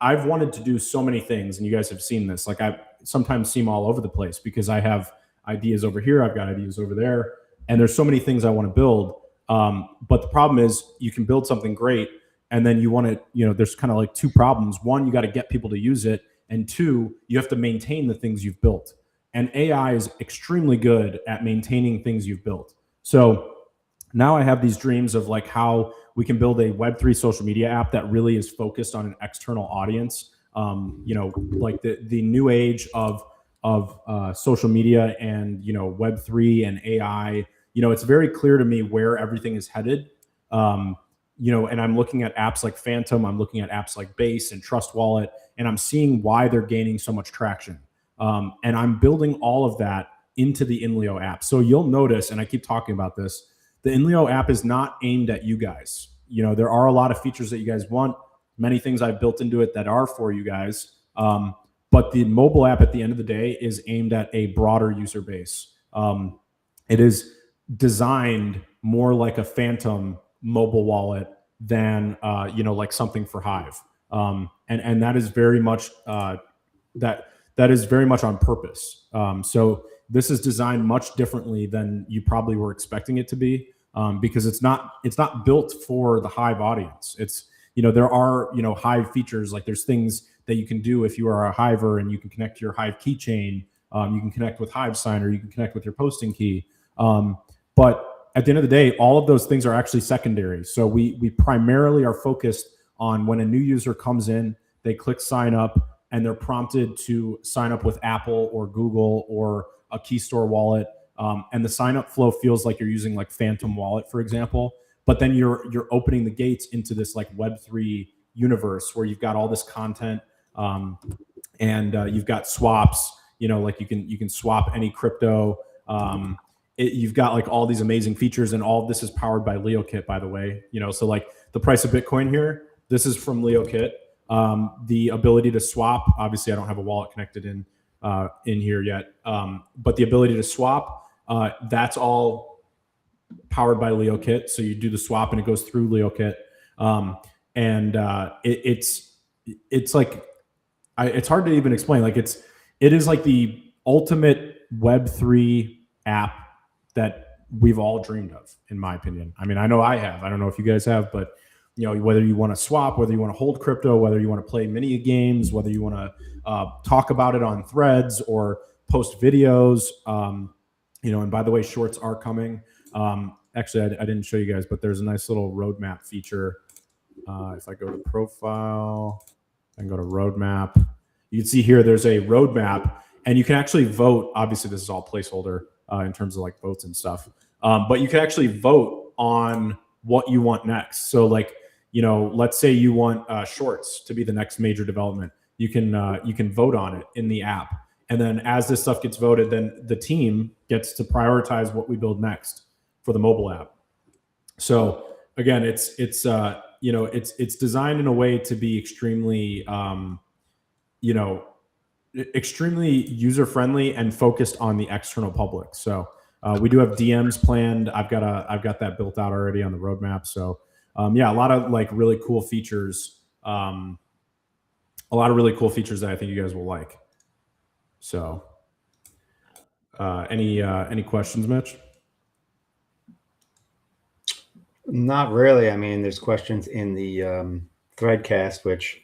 I've wanted to do so many things, and you guys have seen this. Like I sometimes seem all over the place because I have ideas over here, I've got ideas over there, and there's so many things I want to build. But the problem is, you can build something great, and then you want to, there's kind of like two problems. One, you got to get people to use it. And two, you have to maintain the things you've built. And AI is extremely good at maintaining things you've built. So now I have these dreams of like how we can build a Web3 social media app that really is focused on an external audience. Like the new age of social media and, Web3 and AI. It's very clear to me where everything is headed. And I'm looking at apps like Phantom, I'm looking at apps like Base and Trust Wallet, and I'm seeing why they're gaining so much traction. And I'm building all of that into the INLEO app. So you'll notice, and I keep talking about this, the INLEO app is not aimed at you guys. There are a lot of features that you guys want, many things I've built into it that are for you guys. But the mobile app at the end of the day is aimed at a broader user base. It is designed more like a Phantom mobile wallet than like something for Hive, and that is very much that is very much on purpose. So this is designed much differently than you probably were expecting it to be, because it's not built for the Hive audience. It's, there are, Hive features, like there's things that you can do if you are a Hiver, and you can connect to your Hive keychain. You can connect with Hive Signer. You can connect with your posting key. But at the end of the day, all of those things are actually secondary. So we primarily are focused on when a new user comes in, they click sign up, and they're prompted to sign up with Apple or Google or a key store wallet. And the sign up flow feels like you're using like Phantom Wallet, for example. But then you're opening the gates into this like Web3 universe where you've got all this content, and you've got swaps. Like you can swap any crypto. You've got like all these amazing features, and all of this is powered by LeoKit, by the way. So like the price of Bitcoin here, this is from LeoKit. The ability to swap, obviously I don't have a wallet connected in here yet, but the ability to swap, that's all powered by LeoKit. So you do the swap and it goes through LeoKit. It's like, it's hard to even explain. Like it is like the ultimate Web3 app that we've all dreamed of, in my opinion. I mean, I know I have. I don't know if you guys have, but whether you want to swap, whether you want to hold crypto, whether you want to play mini games, whether you want to talk about it on threads or post videos, and by the way, shorts are coming. Actually, I didn't show you guys, but there's a nice little roadmap feature. If I go to profile and go to roadmap, you can see here there's a roadmap, and you can actually vote. Obviously, this is all placeholder in terms of like votes and stuff, but you can actually vote on what you want next. So like, let's say you want shorts to be the next major development. You can vote on it in the app, and then as this stuff gets voted, then the team gets to prioritize what we build next for the mobile app. So again, it's designed in a way to be extremely extremely user friendly and focused on the external public. So we do have DMs planned. I've got that built out already on the roadmap. So yeah, a lot of like really cool features. A lot of really cool features that I think you guys will like. So any questions, Mitch? Not really. I mean, there's questions in the threadcast, which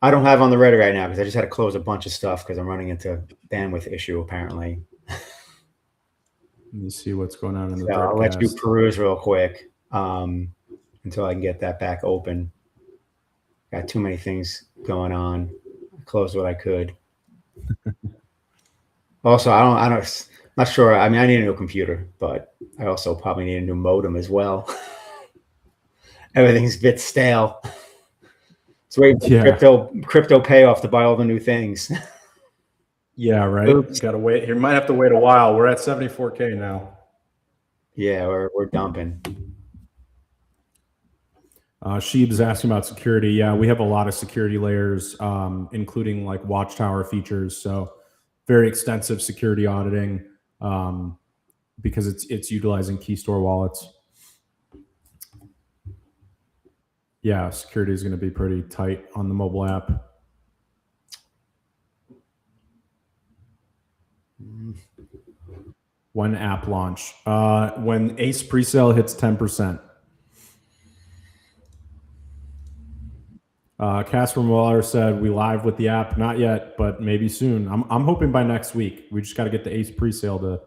I don't have on the Reddit right now because I just had to close a bunch of stuff because I'm running into bandwidth issue apparently. Let me see what's going on in the so threadcast. I'll let you peruse real quick until I can get that back open. Got too many things going on. I closed what I could. Also, I'm not sure. I mean, I need a new computer, but I also probably need a new modem as well. Everything's a bit stale. It's waiting for crypto payoff to buy all the new things. Yeah, right. Oops. Gotta wait. You might have to wait a while. We're at 74K now. Yeah, we're dumping. Sheeb's asking about security. Yeah, we have a lot of security layers, including like watchtower features. So very extensive security auditing, because it's utilizing key store wallets. Yeah, security is going to be pretty tight on the mobile app. When app launch? When Ace presale hits 10%. Casper Muller said, we live with the app. Not yet, but maybe soon. I'm hoping by next week. We just got to get the Ace presale to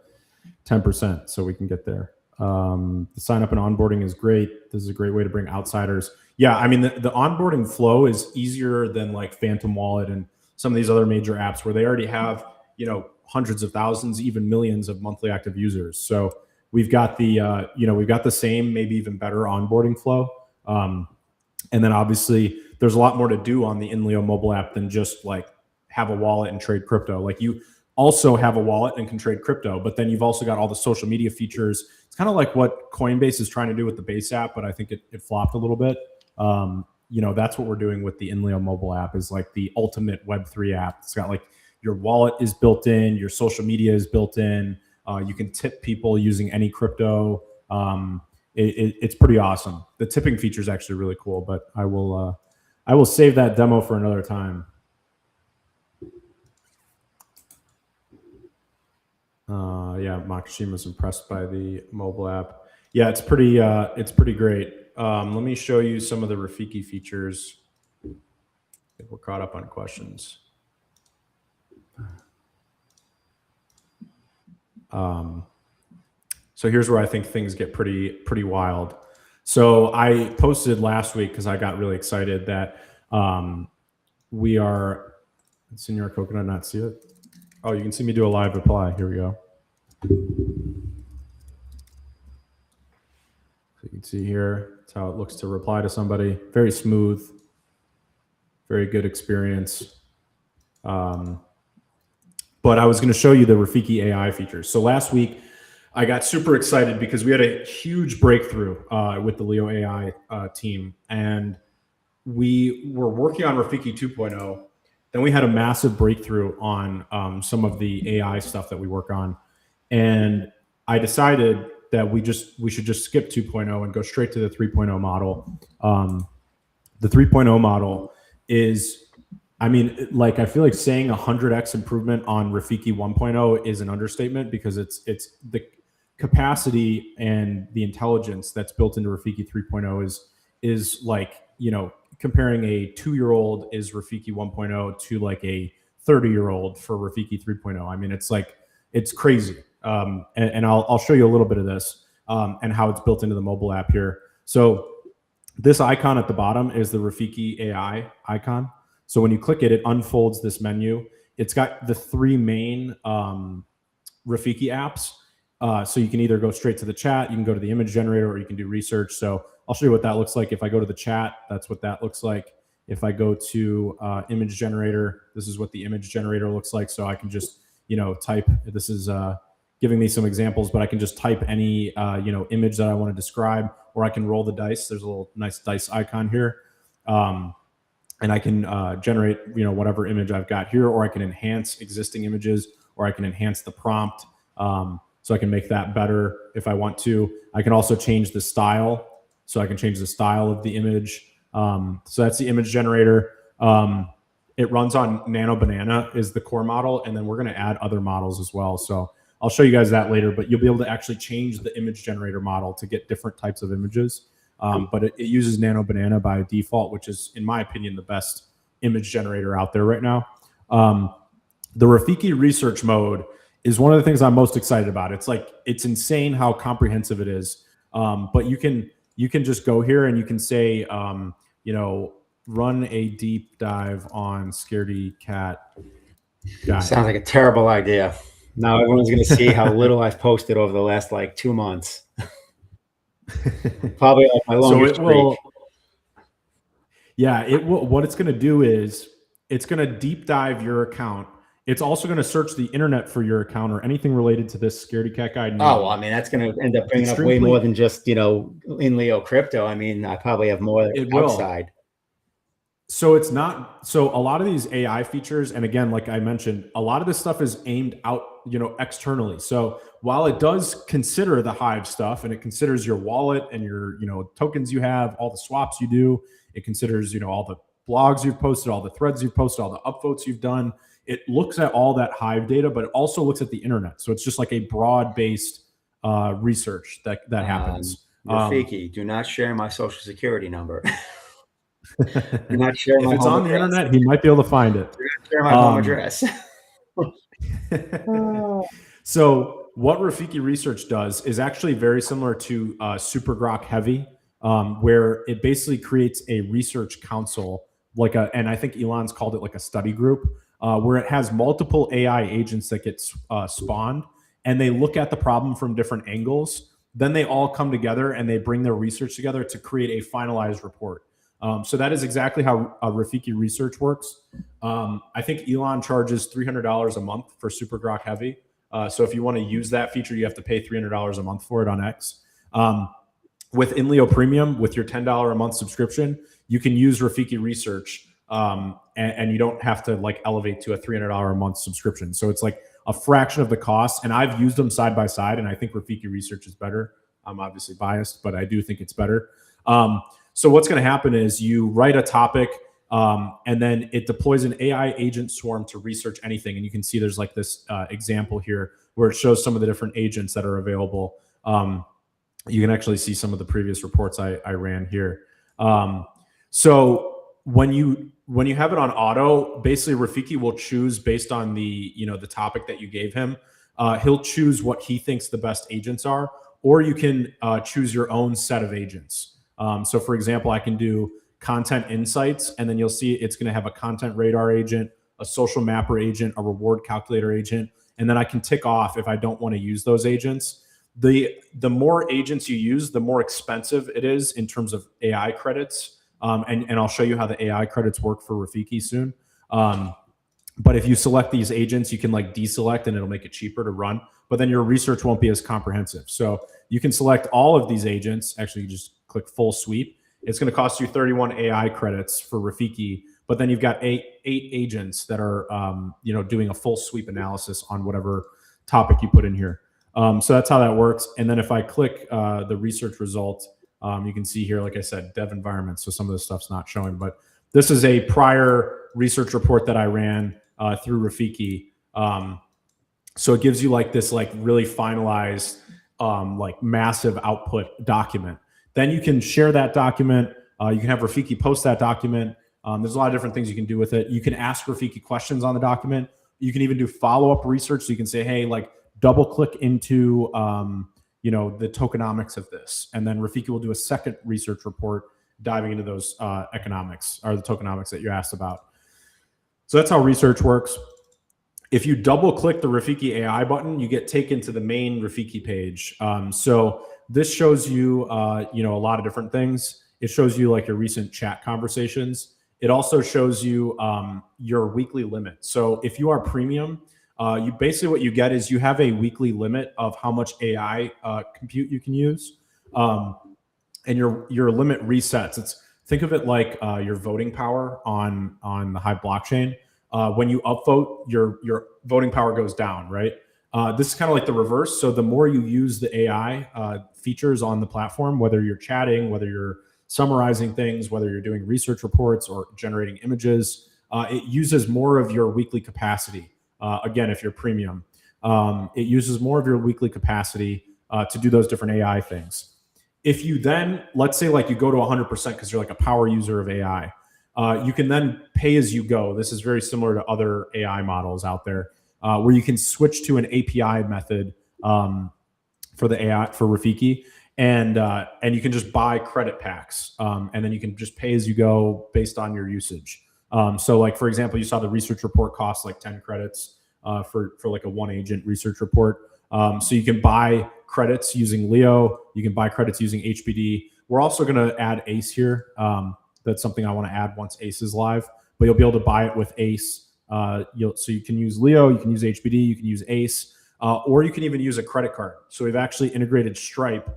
10% so we can get there. The sign up and onboarding is great. This is a great way to bring outsiders. Yeah, I mean, the onboarding flow is easier than like Phantom Wallet and some of these other major apps where they already have, hundreds of thousands, even millions of monthly active users. So we've got the, we've got the same, maybe even better onboarding flow. And then obviously there's a lot more to do on the INLEO mobile app than just like have a wallet and trade crypto. Like you also have a wallet and can trade crypto, but then you've also got all the social media features. It's kind of like what Coinbase is trying to do with the base app, but I think it flopped a little bit. That's what we're doing with the INLEO mobile app, is like the ultimate Web3 app. It's got like your wallet is built in, your social media is built in. You can tip people using any crypto. It's pretty awesome. The tipping feature is actually really cool, but I will save that demo for another time. Yeah, Makishima's impressed by the mobile app. Yeah, it's pretty great. Let me show you some of the Rafiki features. I think we're caught up on questions. So here's where I think things get pretty wild. So I posted last week because I got really excited that we are. Senor Coconut, not see it? Oh, you can see me do a live reply. Here we go. So you can see here, that's how it looks to reply to somebody. Very smooth, very good experience. But I was going to show you the Rafiki AI features. So last week, I got super excited because we had a huge breakthrough with the Leo AI team. And we were working on Rafiki 2.0. Then we had a massive breakthrough on some of the AI stuff that we work on. And I decided that we should just skip 2.0 and go straight to the 3.0 model. The 3.0 model is, I mean, like, I feel like saying 100x improvement on Rafiki 1.0 is an understatement, because it's the capacity and the intelligence that's built into Rafiki 3.0 is like, comparing a 2-year-old is Rafiki 1.0 to like a 30-year-old for Rafiki 3.0. I mean, it's crazy. And I'll show you a little bit of this and how it's built into the mobile app here. So this icon at the bottom is the Rafiki AI icon. So when you click it, it unfolds this menu. It's got the 3 main Rafiki apps. So you can either go straight to the chat, you can go to the image generator, or you can do research. So I'll show you what that looks like. If I go to the chat, that's what that looks like. If I go to image generator, this is what the image generator looks like. So I can just, type, this is giving me some examples, but I can just type any, image that I want to describe, or I can roll the dice. There's a little nice dice icon here. And I can generate, whatever image I've got here, or I can enhance existing images, or I can enhance the prompt. So I can make that better if I want to. I can also change the style. So I can change the style of the image. So that's the image generator. It runs on Nano Banana is the core model. And then we're going to add other models as well. So I'll show you guys that later, but you'll be able to actually change the image generator model to get different types of images. But it uses Nano Banana by default, which is, in my opinion, the best image generator out there right now. The Rafiki research mode is one of the things I'm most excited about. It's insane how comprehensive it is. But you can just go here and you can say, run a deep dive on Scaredy Cat guy. Sounds like a terrible idea. Now everyone's going to see how little I've posted over the last 2 months. Probably like my longest streak. Yeah, it will. What it's going to do is it's going to deep dive your account. It's also going to search the internet for your account or anything related to this Scaredy Cat guy. Oh, well, I mean, that's going to end up bringing up way more than just, INLEO crypto. I mean, I probably have more outside. So it's not, so a lot of these AI features, and again, like I mentioned, a lot of this stuff is aimed out, externally. So while it does consider the Hive stuff, and it considers your wallet and your, tokens you have, all the swaps you do, it considers, all the blogs you've posted, all the threads you've posted, all the upvotes you've done. It looks at all that Hive data, but it also looks at the internet. So it's just like a broad-based research that happens. Rafiki, do not share my social security number. Do not share if my it's home on address. the internet, he might be able to find it. Do not share my home address. So what Rafiki research does is actually very similar to Super Grok Heavy, where it basically creates a research council, and I think Elon's called it like a study group, where it has multiple AI agents that get spawned, and they look at the problem from different angles. Then they all come together and they bring their research together to create a finalized report. So that is exactly how Rafiki research works. I think Elon charges $300 a month for Super Grok Heavy. So if you want to use that feature, you have to pay $300 a month for it on X. With INLEO Premium, with your $10 a month subscription, you can use Rafiki research, and you don't have to elevate to a $300 a month subscription. So it's like a fraction of the cost. And I've used them side by side, and I think Rafiki research is better. I'm obviously biased, but I do think it's better. So what's going to happen is you write a topic. And then it deploys an AI agent swarm to research anything. And you can see there's like this example here where it shows some of the different agents that are available. You can actually see some of the previous reports I ran here. So when you have it on auto, basically Rafiki will choose based on the topic that you gave him. He'll choose what he thinks the best agents are, or you can choose your own set of agents. So for example, I can do content insights, and then you'll see it's going to have a content radar agent, a social mapper agent, a reward calculator agent, and then I can tick off if I don't want to use those agents. The more agents you use, the more expensive it is in terms of AI credits. And I'll show you how the AI credits work for Rafiki soon. But if you select these agents, you can like deselect and it'll make it cheaper to run, but then your research won't be as comprehensive. So you can select all of these agents. Actually, you just click full sweep. It's going to cost you 31 AI credits for Rafiki, but then you've got eight agents that are doing a full sweep analysis on whatever topic you put in here. So that's how that works. And then if I click the research result, you can see here, like I said, dev environment. So some of this stuff's not showing, but this is a prior research report that I ran through Rafiki. So it gives you like this like really finalized like massive output document. Then you can share that document. You can have Rafiki post that document. There's a lot of different things you can do with it. You can ask Rafiki questions on the document. You can even do follow-up research. So you can say, hey, like double click into the tokenomics of this. And then Rafiki will do a second research report diving into those economics or the tokenomics that you asked about. So that's how research works. If you double click the Rafiki AI button, you get taken to the main Rafiki page. So this shows you, a lot of different things. It shows you like your recent chat conversations. It also shows you your weekly limit. So if you are premium, you basically what you get is you have a weekly limit of how much AI compute you can use, and your limit resets. Think of it like your voting power on the Hive blockchain. When you upvote, your voting power goes down, right? This is kind of like the reverse. So the more you use the AI features on the platform, whether you're chatting, whether you're summarizing things, whether you're doing research reports or generating images, it uses more of your weekly capacity. Again, if you're premium, it uses more of your weekly capacity to do those different AI things. If you then, let's say like you go to 100% because you're like a power user of AI, you can then pay as you go. This is very similar to other AI models out there, where you can switch to an API method for the AI for Rafiki, and you can just buy credit packs, and then you can just pay as you go based on your usage. So like, for example, you saw the research report costs like 10 credits for like a one agent research report. So you can buy credits using Leo. You can buy credits using HBD. We're also going to add ACE here. That's something I want to add once ACE is live, but you'll be able to buy it with ACE. So you can use Leo, you can use HBD, you can use ACE, or you can even use a credit card. So we've actually integrated Stripe,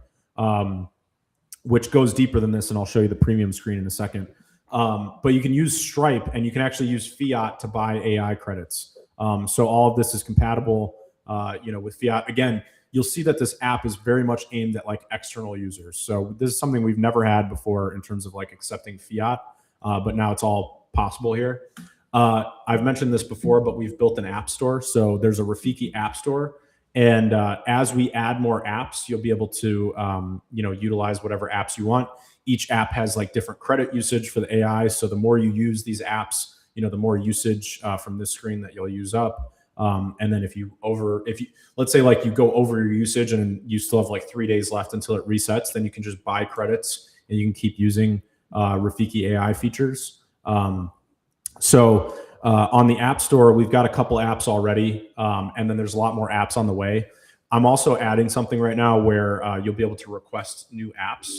which goes deeper than this, and I'll show you the premium screen in a second. But you can use Stripe, and you can actually use fiat to buy AI credits. So all of this is compatible, with fiat. Again, you'll see that this app is very much aimed at like external users. So this is something we've never had before in terms of like accepting fiat, but now it's all possible here. I've mentioned this before, but we've built an app store. So there's a Rafiki app store. And as we add more apps, you'll be able to, utilize whatever apps you want. Each app has like different credit usage for the AI. So the more you use these apps, the more usage from this screen that you'll use up. And then if you let's say like you go over your usage and you still have like 3 days left until it resets, then you can just buy credits and you can keep using Rafiki AI features. So on the App Store, we've got a couple apps already, and then there's a lot more apps on the way. I'm also adding something right now where you'll be able to request new apps.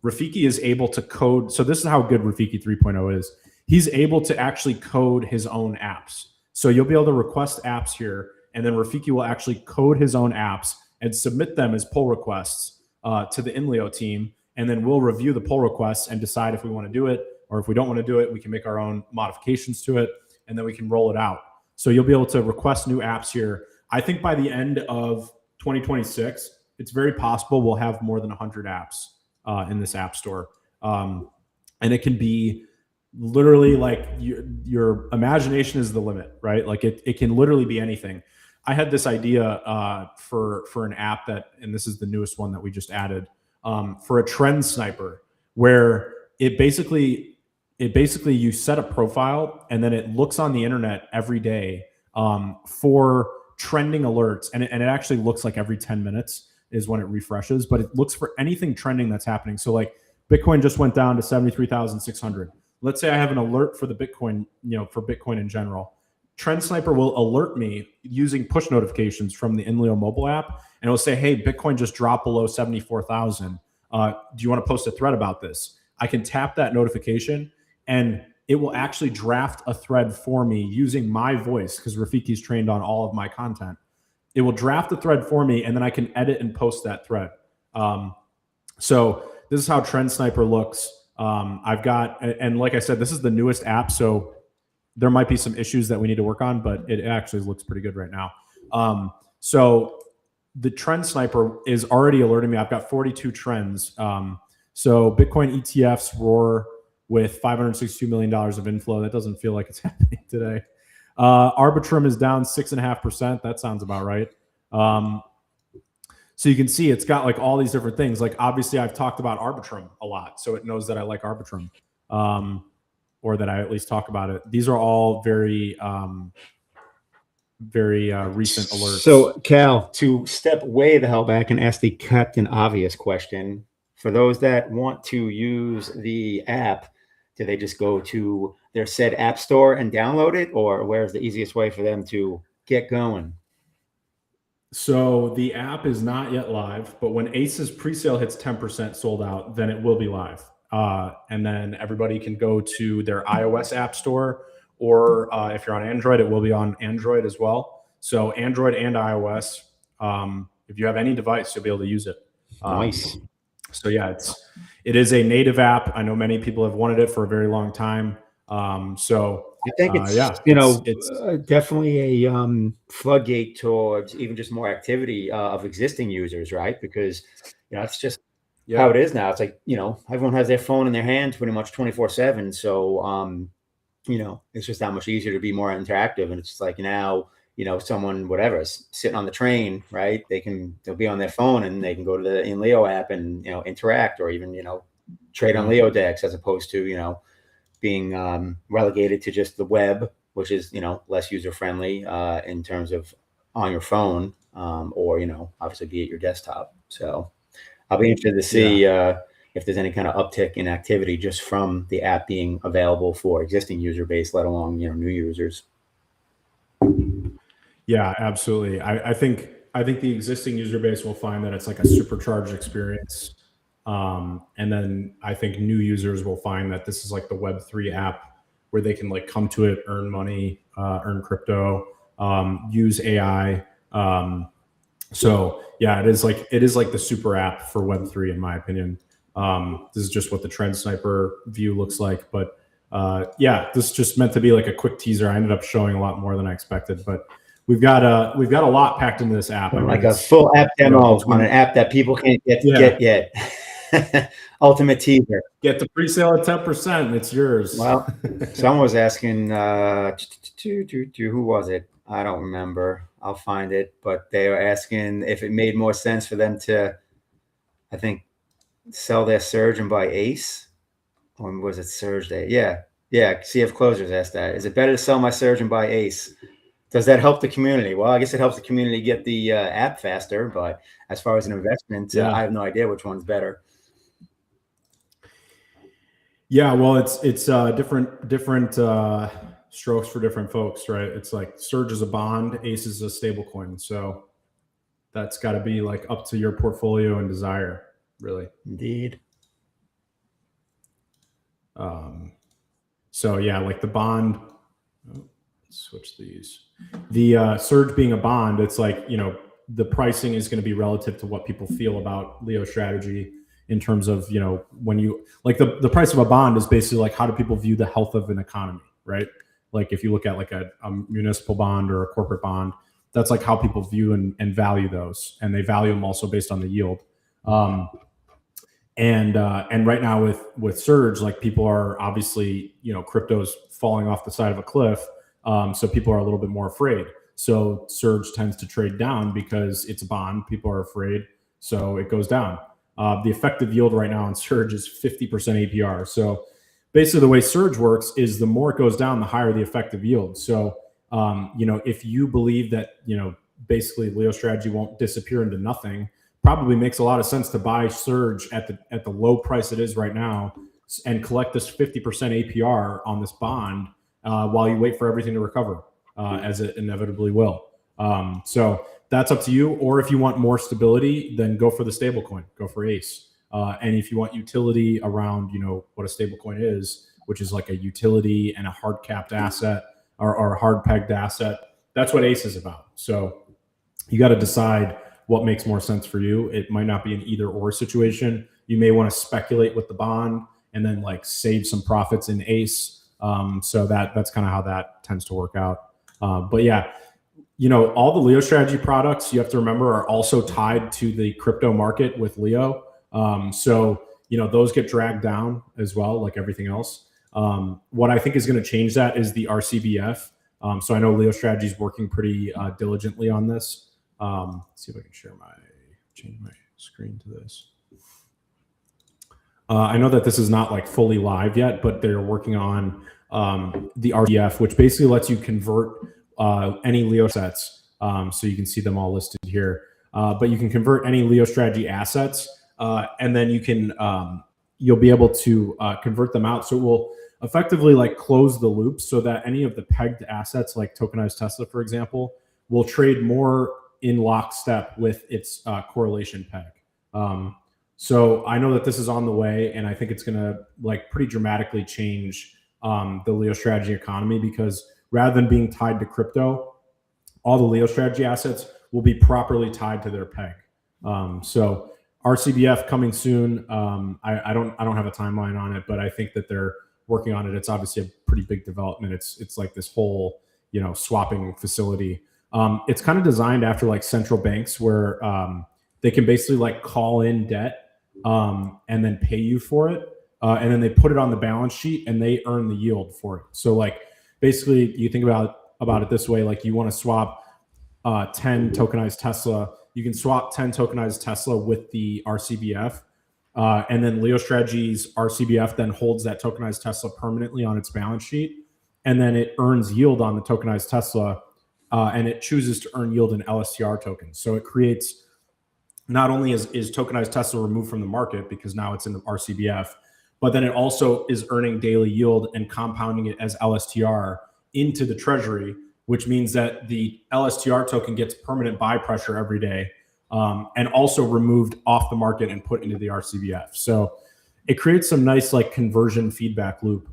Rafiki is able to code. So this is how good Rafiki 3.0 is. He's able to actually code his own apps. So you'll be able to request apps here, and then Rafiki will actually code his own apps and submit them as pull requests to the INLEO team, and then we'll review the pull requests and decide if we want to do it, or if we don't want to do it, we can make our own modifications to it, and then we can roll it out. So you'll be able to request new apps here. I think by the end of 2026, it's very possible we'll have more than 100 apps in this app store. And it can be literally like your imagination is the limit, right? Like it can literally be anything. I had this idea for an app that, and this is the newest one that we just added, for a trend sniper, where it basically you set a profile and then it looks on the internet every day for trending alerts, and it actually looks like every 10 minutes is when it refreshes, but it looks for anything trending that's happening. So like Bitcoin just went down to 73,600. Let's say I have an alert for the Bitcoin, for Bitcoin in general. Trend Sniper will alert me using push notifications from the INLEO mobile app, and it'll say, hey, Bitcoin just dropped below 74,000. Do you want to post a thread about this? I can tap that notification, and it will actually draft a thread for me using my voice, because Rafiki's trained on all of my content. It will draft the thread for me, and then I can edit and post that thread. So this is how Trend Sniper looks. I've got, and like I said, this is the newest app, so there might be some issues that we need to work on, but it actually looks pretty good right now. So the Trend Sniper is already alerting me. I've got 42 trends. So Bitcoin ETFs roar with $562 million of inflow. That doesn't feel like it's happening today. Arbitrum is down 6.5%. That sounds about right. So you can see it's got like all these different things. Like obviously I've talked about Arbitrum a lot, so it knows that I like Arbitrum. Or that I at least talk about it. These are all very recent alerts. So, Cal, to step way the hell back and ask the Captain Obvious question, for those that want to use the app, do they just go to their said app store and download it, or where's the easiest way for them to get going? So the app is not yet live, but when Ace's presale hits 10% sold out, then it will be live. And then everybody can go to their iOS app store, or if you're on Android, it will be on Android as well. So Android and iOS, if you have any device, you'll be able to use it. Nice. So yeah, it is a native app. I know many people have wanted it for a very long time. So I think it's definitely a floodgate towards even just more activity of existing users, right? Because it's just how it is now. It's like everyone has their phone in their hand pretty much 24/7. So it's just that much easier to be more interactive. And it's just like now someone whatever is sitting on the train, right? They'll be on their phone and they can go to the INLEO app and interact, or even trade on Leo decks, as opposed to being relegated to just the web, which is less user friendly in terms of on your phone, or obviously be at your desktop. So I'll be interested to see if there's any kind of uptick in activity just from the app being available for existing user base, let alone new users. Yeah, absolutely. I think the existing user base will find that it's like a supercharged experience. And then I think new users will find that this is like the Web3 app where they can like come to it, earn money, earn crypto, use AI. So yeah, it is like the super app for Web3 in my opinion. This is just what the Trend Sniper view looks like, but yeah, this is just meant to be like a quick teaser. I ended up showing a lot more than I expected, but we've got a lot packed into this app. Like a full app demo on an app that people can't get yet. Ultimate teaser. Get the pre-sale at 10%. It's yours. Well, someone was asking, who was it? I don't remember. I'll find it. But they were asking if it made more sense for them to, I think, sell their Surge and buy Ace. Or was it Surge Day? Yeah. CF Closers asked that. Is it better to sell my Surge and buy Ace? Does that help the community? Well, I guess it helps the community get the app faster. But as far as an investment, I have no idea which one's better. Yeah, well, it's different strokes for different folks, right? It's like Surge is a bond, Ace is a stable coin. So that's got to be like up to your portfolio and desire, really. Indeed. So yeah, like the bond. Let's switch these. The Surge being a bond, it's like the pricing is going to be relative to what people feel about Leo strategy. In terms of, when you like the price of a bond is basically like how do people view the health of an economy, right? Like if you look at like a municipal bond or a corporate bond, that's like how people view and value those. And they value them also based on the yield. And right now with surge, like people are obviously, crypto's falling off the side of a cliff. So people are a little bit more afraid. So surge tends to trade down because it's a bond. People are afraid. So it goes down. The effective yield right now on surge is 50% APR. So basically the way surge works is the more it goes down, the higher the effective yield. So, if you believe that, basically Leo strategy won't disappear into nothing, probably makes a lot of sense to buy surge at the low price it is right now and collect this 50% APR on this bond while you wait for everything to recover, as it inevitably will. So that's up to you. Or if you want more stability, then go for the stable coin, go for ACE. And if you want utility around, what a stable coin is, which is like a utility and a hard capped asset or a hard pegged asset, that's what ACE is about. So you got to decide what makes more sense for you. It might not be an either or situation. You may want to speculate with the bond and then like save some profits in ACE. So that's kind of how that tends to work out. But yeah, all the Leo strategy products, you have to remember, are also tied to the crypto market with Leo. So those get dragged down as well, like everything else. What I think is going to change that is the RCBF. So I know Leo strategy is working pretty diligently on this. Let's see if I can change my screen to this. I know that this is not like fully live yet, but they're working on the RCBF, which basically lets you convert any Leo sets. So you can see them all listed here. But you can convert any Leo strategy assets, and then you can you'll be able to convert them out. So it will effectively like close the loop so that any of the pegged assets, like tokenized Tesla, for example, will trade more in lockstep with its correlation peg. So I know that this is on the way, and I think it's going to like pretty dramatically change the Leo strategy economy, because rather than being tied to crypto, all the Leo strategy assets will be properly tied to their peg. So RCBF coming soon. I don't have a timeline on it, but I think that they're working on it. It's obviously a pretty big development. It's like this whole swapping facility. It's kind of designed after like central banks, where they can basically like call in debt and then pay you for it, and then they put it on the balance sheet and they earn the yield for it. So like basically, you think about it this way: like you want to swap 10 tokenized Tesla, you can swap 10 tokenized Tesla with the RCBF, and then Leo Strategy's RCBF then holds that tokenized Tesla permanently on its balance sheet, and then it earns yield on the tokenized Tesla, and it chooses to earn yield in LSTR tokens. So it creates, not only is tokenized Tesla removed from the market because now it's in the RCBF, but then it also is earning daily yield and compounding it as LSTR into the treasury, which means that the LSTR token gets permanent buy pressure every day, and also removed off the market and put into the RCBF. So it creates some nice like conversion feedback loop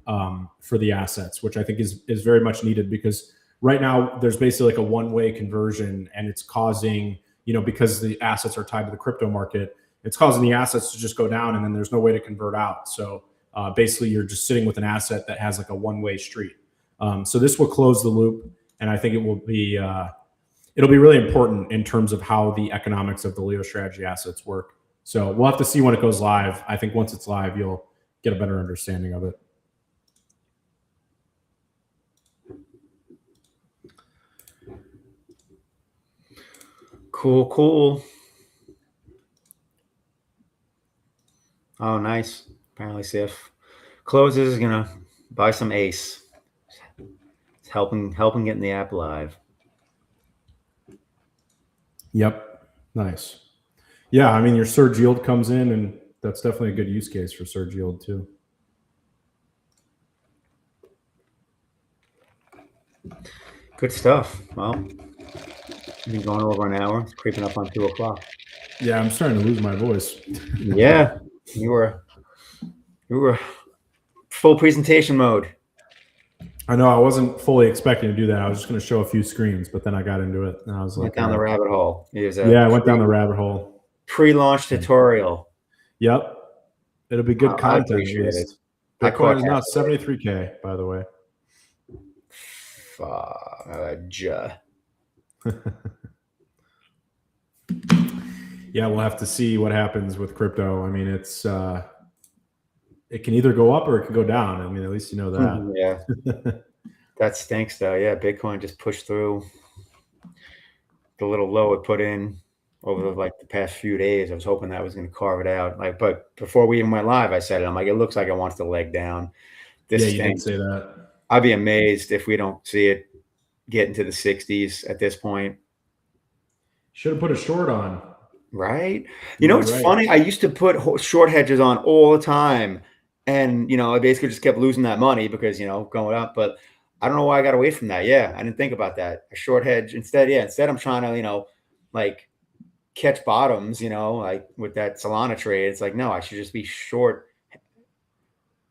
for the assets, which I think is very much needed, because right now there's basically like a one-way conversion, and it's causing, because the assets are tied to the crypto market, it's causing the assets to just go down, and then there's no way to convert out. So basically you're just sitting with an asset that has like a one-way street. So this will close the loop, and I think it will be it'll be really important in terms of how the economics of the Leo strategy assets work. So we'll have to see when it goes live. I think once it's live, you'll get a better understanding of it. Cool. Oh, nice. Apparently Sif closes, is gonna buy some ACE. It's helping getting the app live. Yep. Nice. Yeah, I mean, your surge yield comes in, and that's definitely a good use case for surge yield too. Good stuff. Well, we've been going over an hour. It's creeping up on 2 o'clock. Yeah, I'm starting to lose my voice. Yeah, you were full presentation mode. I know I wasn't fully expecting to do that. I was just going to show a few screens, but then I got into it, and I was like, went down the rabbit hole. I went down the rabbit hole. Pre-launch tutorial. Yep, it'll be good content. I appreciate it. Bitcoin is now 73K, by the way. Fudge. Yeah, we'll have to see what happens with crypto. I mean, it's it can either go up or it can go down. I mean, at least you know that. Yeah. That stinks though. Yeah, Bitcoin just pushed through the little low it put in over like the past few days. I was hoping that was going to carve it out. Like, but before we even went live, I said it. I'm like, it looks like it wants to leg down. This Yeah, you did stinks. say that. I'd be amazed if we don't see it get into the 60s at this point. Should have put a short on. Right? You know, it's funny. I used to put short hedges on all the time. And, you know, I basically just kept losing that money because, you know, going up. But I don't know why I got away from that. Yeah, I didn't think about that. A short hedge instead. Yeah, instead I'm trying to, you know, like catch bottoms, you know, like with that Solana trade. It's like, no, I should just be short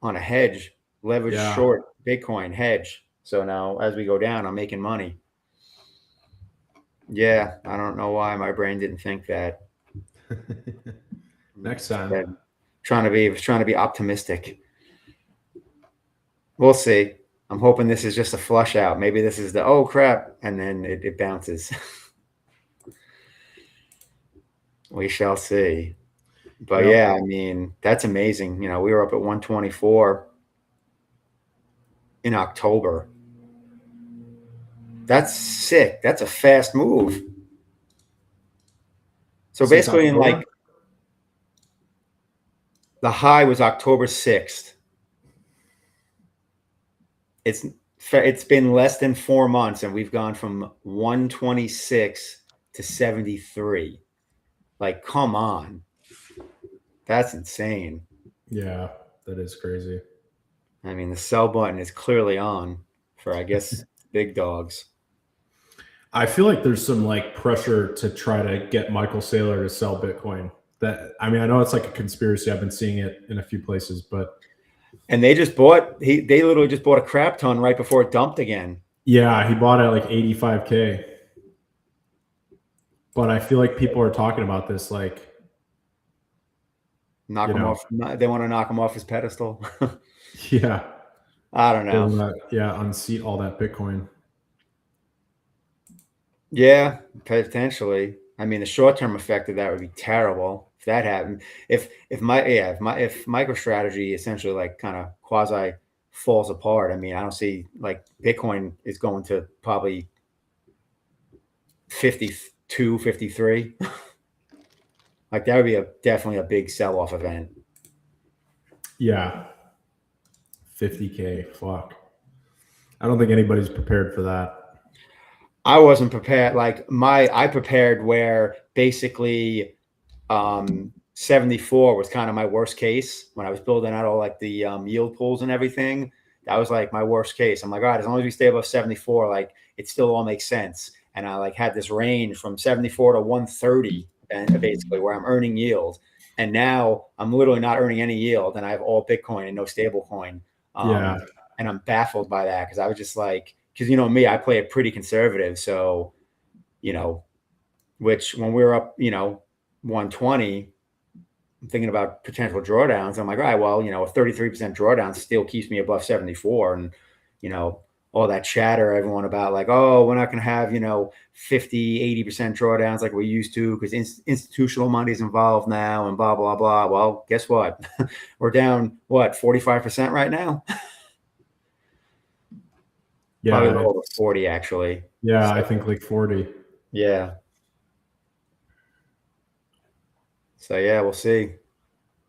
on a hedge, leverage short Bitcoin hedge. So now as we go down, I'm making money. Yeah, I don't know why my brain didn't think that. Next time. Trying to be optimistic. We'll see. I'm hoping this is just a flush out. Maybe this is the oh crap, and then it bounces. We shall see. But yeah, I mean, that's amazing. You know, we were up at 124 in October. That's sick. That's a fast move. So basically, in like the high was October 6th. It's been less than 4 months, and we've gone from 126 to 73. Like, come on. That's insane. Yeah, that is crazy. I mean, the sell button is clearly on for, I guess, big dogs. I feel like there's some like pressure to try to get Michael Saylor to sell Bitcoin. That, I mean, I know it's like a conspiracy. I've been seeing it in a few places, but and they just bought they literally just bought a crap ton right before it dumped again. Yeah, he bought it at like 85K. But I feel like people are talking about this like knock him off. They want to knock him off his pedestal. Yeah. I don't know. Unseat all that Bitcoin. Yeah, potentially. I mean, the short-term effect of that would be terrible if that happened. If MicroStrategy essentially like kind of quasi falls apart, I mean, I don't see like Bitcoin is going to probably 52, 53. Like that would be definitely a big sell-off event. Yeah. 50K. Fuck. I don't think anybody's prepared for that. I wasn't prepared. Like I prepared where basically 74 was kind of my worst case when I was building out all like the yield pools and everything. That was like my worst case. I'm like, all right, as long as we stay above 74, like it still all makes sense. And I like had this range from 74 to 130 and basically where I'm earning yield. And now I'm literally not earning any yield and I have all Bitcoin and no stable coin. And I'm baffled by that because I was just like, because you know me, I play it pretty conservative. So, you know, which when we were up, you know, 120, I'm thinking about potential drawdowns. I'm like, all right, well, you know, a 33% drawdown still keeps me above 74. And, you know, all that chatter, everyone about like, oh, we're not going to have, you know, 50, 80% drawdowns like we used to because institutional money is involved now and blah, blah, blah. Well, guess what? We're down, what, 45% right now? Yeah, probably over 40 actually. Yeah, so, I think like 40. Yeah. So yeah, we'll see.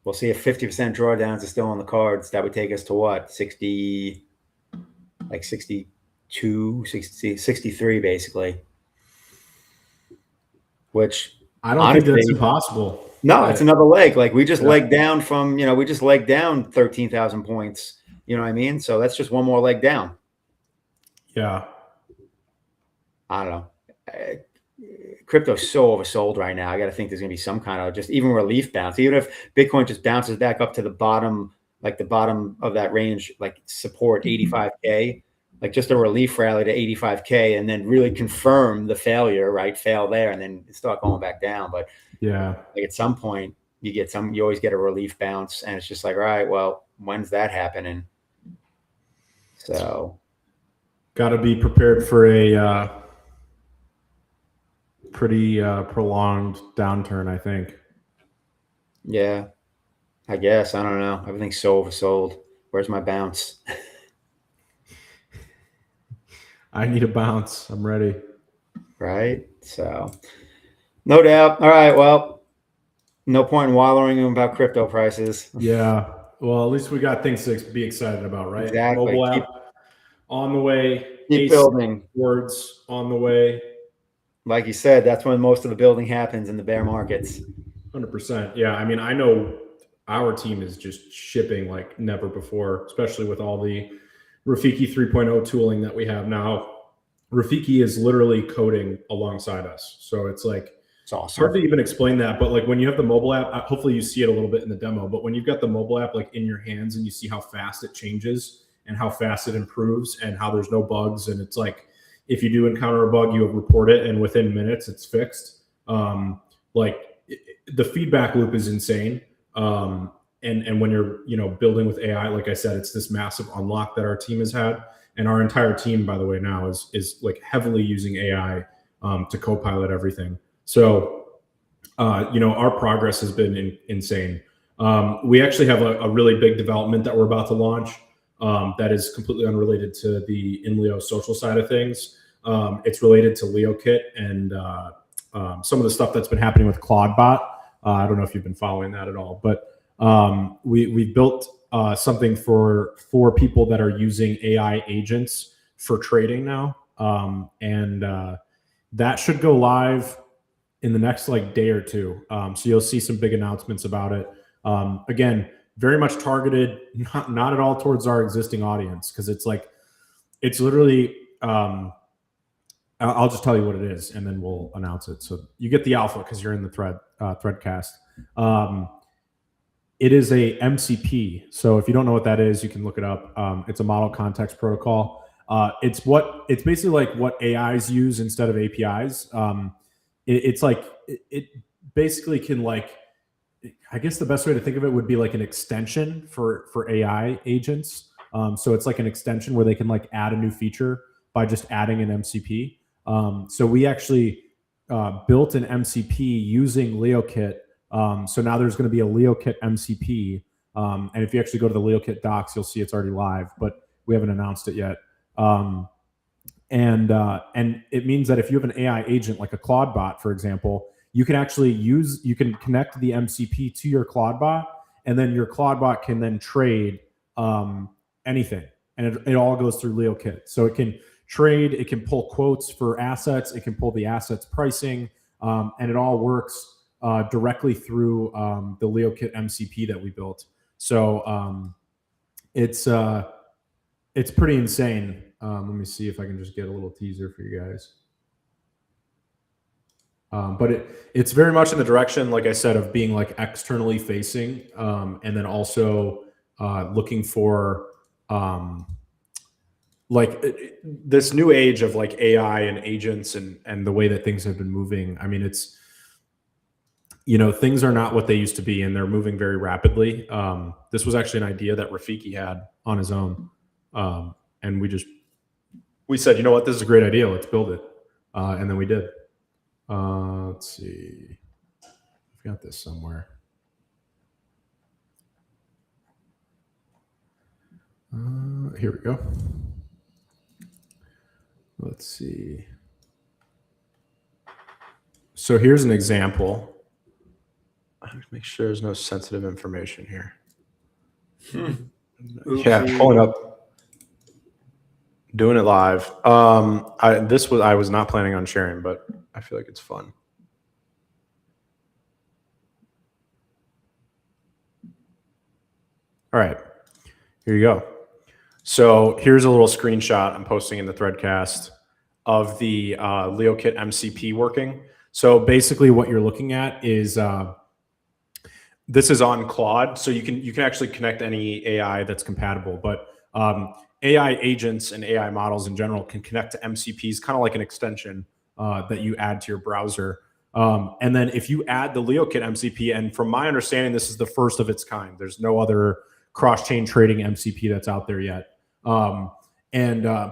We'll see if 50% drawdowns are still on the cards. That would take us to what? 60, like 62, 60, 63 basically. Which I don't think that's impossible. No, it's another leg. Like we just legged down from, you know, we just legged down 13,000 points. You know what I mean? So that's just one more leg down. Yeah. I don't know. Crypto's so oversold right now. I got to think there's going to be some kind of just even relief bounce. Even if Bitcoin just bounces back up to the bottom, like the bottom of that range, like support 85K, like just a relief rally to 85K and then really confirm the failure, right? Fail there and then start going back down. But yeah, like at some point you always get a relief bounce and it's just like, all right, well, when's that happening? So got to be prepared for a pretty prolonged downturn, I think. Yeah, I guess. I don't know. Everything's so oversold. Where's my bounce? I need a bounce. I'm ready. Right? So, no doubt. All right. Well, no point in wallowing about crypto prices. Yeah. Well, at least we got things to be excited about, right? Exactly. Mobile app on the way. Keep building. Words on the way. Like you said, that's when most of the building happens in the bear markets. 100%. Yeah. I mean, I know our team is just shipping like never before, especially with all the Rafiki 3.0 tooling that we have now. Rafiki is literally coding alongside us. So it's like, it's awesome. It's hard to even explain that, but like when you have the mobile app, hopefully you see it a little bit in the demo, but when you've got the mobile app like in your hands and you see how fast it changes and how fast it improves and how there's no bugs, and it's like if you do encounter a bug, you report it and within minutes it's fixed. The feedback loop is insane. And when you're building with AI, like I said, it's this massive unlock that our team has had, and our entire team, by the way, now is like heavily using AI to co-pilot everything. So, our progress has been insane. We actually have a really big development that we're about to launch that is completely unrelated to the INLEO social side of things. It's related to LeoKit and some of the stuff that's been happening with ClaudeBot. I don't know if you've been following that at all, but we built something for people that are using AI agents for trading now, and that should go live in the next day or two. So you'll see some big announcements about it. Again, very much targeted, not at all towards our existing audience, because it's literally. I'll just tell you what it is, and then we'll announce it. So you get the alpha because you're in the threadcast. It is a MCP. So if you don't know what that is, you can look it up. It's a model context protocol. It's basically like what AIs use instead of APIs. It basically can I guess the best way to think of it would be like an extension for AI agents. So it's like an extension where they can add a new feature by just adding an MCP. So we actually built an MCP using LeoKit. So now there's going to be a LeoKit MCP. And if you actually go to the LeoKit docs, you'll see it's already live, but we haven't announced it yet. And it means that if you have an AI agent like a ClaudeBot, for example, you can connect the MCP to your ClaudeBot, and then your ClaudeBot can then trade anything, and it all goes through LeoKit. So it can trade, it can pull quotes for assets, it can pull the assets pricing, and it all works directly through the LeoKit MCP that we built. So it's pretty insane. Let me see if I can just get a little teaser for you guys. But it's very much in the direction, like I said, of being externally facing, and then also looking for this new age of AI and agents and the way that things have been moving. I mean, it's things are not what they used to be, and they're moving very rapidly. This was actually an idea that Rafiki had on his own, and we said, you know what, this is a great idea, let's build it, and then we did. Let's see, I've got this somewhere. Here we go. Let's see. So here's an example. I have to make sure there's no sensitive information here. Yeah, pulling up, doing it live. I was not planning on sharing, but I feel like it's fun. All right, here you go. So here's a little screenshot I'm posting in the threadcast of the LeoKit MCP working. So basically what you're looking at is this is on Claude. So you can actually connect any AI that's compatible, but AI agents and AI models in general can connect to MCPs, kind of like an extension that you add to your browser. And then if you add the LeoKit MCP, and from my understanding, this is the first of its kind. There's no other cross-chain trading MCP that's out there yet.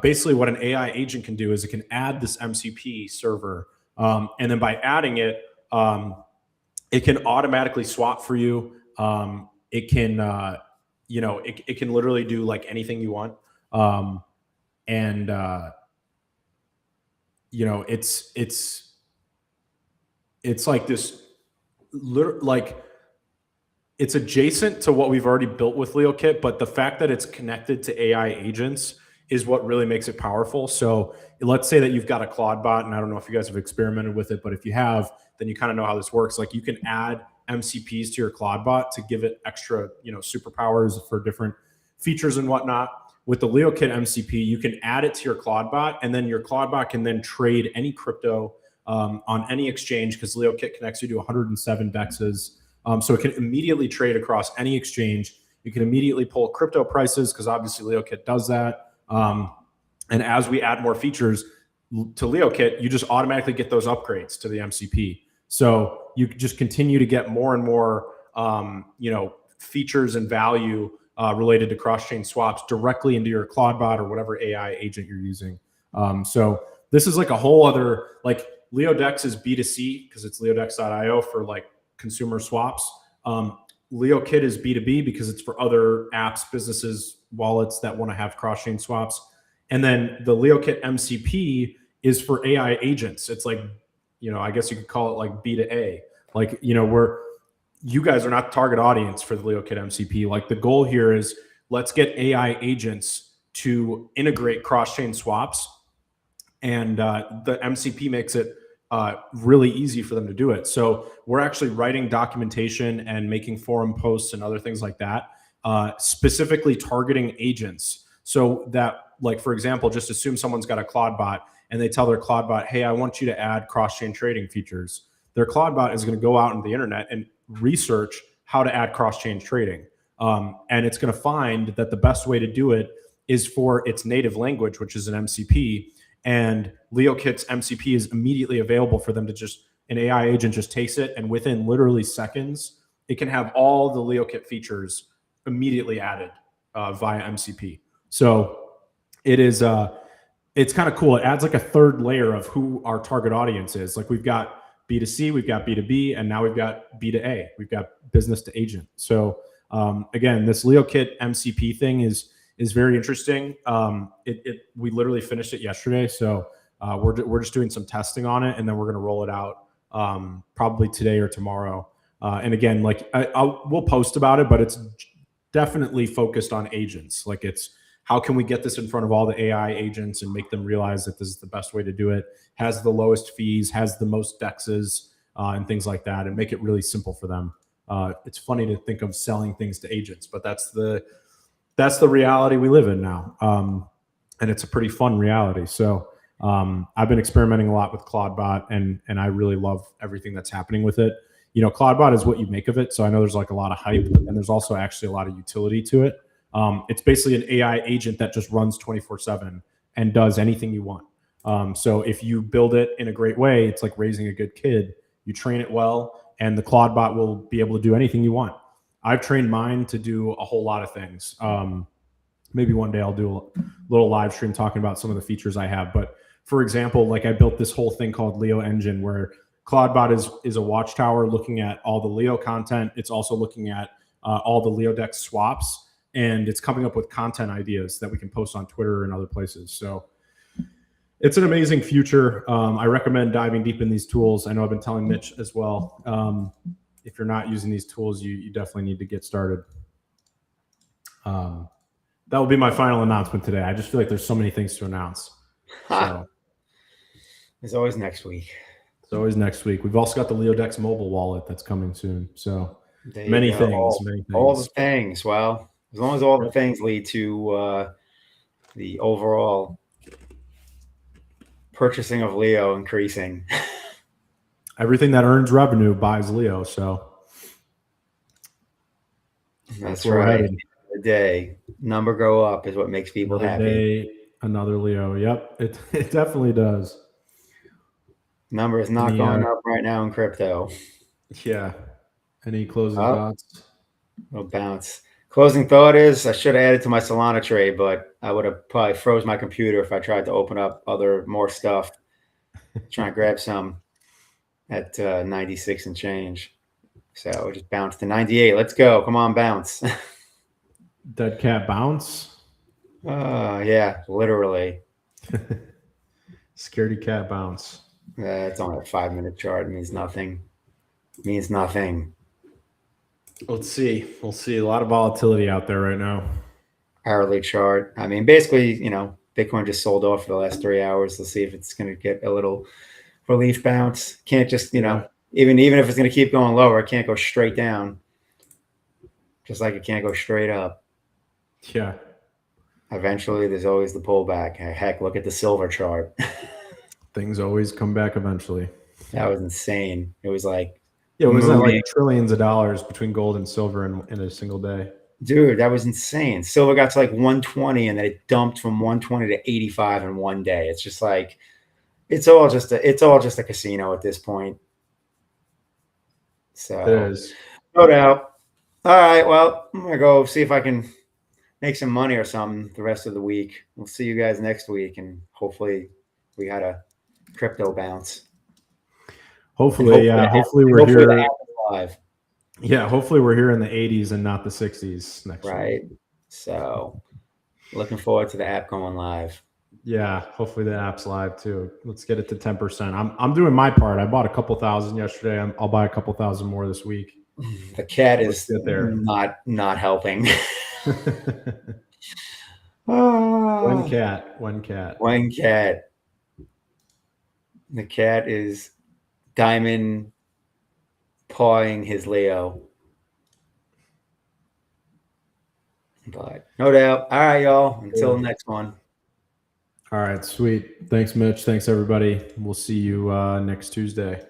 Basically what an AI agent can do is it can add this MCP server And then by adding it, it can automatically swap for you. It can, it can literally do like anything you want. And it's like this, like it's adjacent to what we've already built with LeoKit, but the fact that it's connected to AI agents is what really makes it powerful. So let's say that you've got a Claude bot, and I don't know if you guys have experimented with it, but if you have, then you kind of know how this works. Like you can add MCPs to your Claude bot to give it extra, superpowers for different features and whatnot. With the LeoKit MCP, you can add it to your Claude bot, and then your Claude bot can then trade any crypto on any exchange, because LeoKit connects you to 107 dexes. So it can immediately trade across any exchange. You can immediately pull crypto prices, because obviously LeoKit does that. And as we add more features to LeoKit, you just automatically get those upgrades to the MCP. So you just continue to get more and more, features and value related to cross-chain swaps directly into your Claude bot or whatever AI agent you're using. So this is like a whole other, like LeoDex is B2C because it's leodex.io for like consumer swaps. LeoKit is B2B because it's for other apps, businesses, wallets that want to have cross-chain swaps. And then the LeoKit MCP is for AI agents. It's like, I guess you could call it like B to A. Like, where you guys are not the target audience for the LeoKit MCP. Like the goal here is let's get AI agents to integrate cross-chain swaps. And the MCP makes it really easy for them to do it. So we're actually writing documentation and making forum posts and other things like that, specifically targeting agents. So that, like, for example, just assume someone's got a Claude bot and they tell their Claude bot, hey, I want you to add cross-chain trading features. Their Claude bot is going to go out into the internet and research how to add cross-chain trading. And it's going to find that the best way to do it is for its native language, which is an MCP. And LeoKit's MCP is immediately available for them to just, an AI agent just takes it, and within literally seconds, it can have all the LeoKit features immediately added via MCP. So it is, it's kind of cool. It adds like a third layer of who our target audience is. Like we've got B2C, we've got B2B, and now we've got B2A. We've got business to agent. So again, this LeoKit MCP thing is very interesting. We literally finished it yesterday, so we're just doing some testing on it, and then we're going to roll it out probably today or tomorrow. And again, like we'll post about it, but it's definitely focused on agents. Like it's, how can we get this in front of all the AI agents and make them realize that this is the best way to do it? Has the lowest fees, has the most dexes, and things like that, and make it really simple for them. It's funny to think of selling things to agents, but that's the reality we live in now. And it's a pretty fun reality. So I've been experimenting a lot with ClaudeBot, and I really love everything that's happening with it. ClaudeBot is what you make of it. So I know there's like a lot of hype, and there's also actually a lot of utility to it. It's basically an AI agent that just runs 24/7 and does anything you want. So if you build it in a great way, it's like raising a good kid. You train it well, and the ClaudeBot will be able to do anything you want. I've trained mine to do a whole lot of things. Maybe one day I'll do a little live stream talking about some of the features I have. But for example, like I built this whole thing called Leo Engine, where ClaudeBot is a watchtower looking at all the Leo content. It's also looking at all the LeoDex swaps, and it's coming up with content ideas that we can post on Twitter and other places. So it's an amazing future. I recommend diving deep in these tools. I know I've been telling Mitch as well. If you're not using these tools, you definitely need to get started. That will be my final announcement today. I just feel like there's so many things to announce. So, it's always next week. It's always next week. We've also got the LeoDex mobile wallet that's coming soon. So many things. All the things. Well, as long as all the things lead to the overall purchasing of Leo increasing. Everything that earns revenue buys Leo. So that's right. The day number go up is what makes people happy. Day, another Leo. Yep, it definitely does. Number is not going up right now in crypto. Yeah. Any closing thoughts? No bounce. Closing thought is I should have added to my Solana trade, but I would have probably froze my computer if I tried to open up more stuff, trying to grab some at 96 and change. So it just bounced to 98. Let's go. Come on, bounce. Dead cat bounce. Yeah, literally. Scaredy cat bounce. It's only a 5-minute chart. It means nothing. It means nothing. Let's see. We'll see. A lot of volatility out there right now. Hourly chart. I mean, basically, Bitcoin just sold off for the last 3 hours. Let's see if it's going to get a little relief bounce. Can't just, even if it's going to keep going lower, it can't go straight down. Just like it can't go straight up. Yeah. Eventually, there's always the pullback. Heck, look at the silver chart. Things always come back eventually. That was insane. It was like, it was like trillions of dollars between gold and silver in a single day. Dude, that was insane. Silver got to like 120, and then it dumped from 120 to 85 in one day. It's just like, it's all just a casino at this point. So it is. No doubt. All right, well, I'm gonna go see if I can make some money or something the rest of the week. We'll see you guys next week, and hopefully we had a crypto bounce. Hopefully we're here live. Yeah, hopefully we're here in the 80s and not the 60s next week. Right. So looking forward to the app going live. Yeah, hopefully the app's live too. Let's get it to 10%. I'm doing my part. I bought a couple thousand yesterday. I'll buy a couple thousand more this week. The cat is not helping. One cat. The cat is diamond pawing his Leo. But no doubt. All right, y'all. Until the next one. All right, sweet. Thanks, Mitch. Thanks, everybody. We'll see you next Tuesday.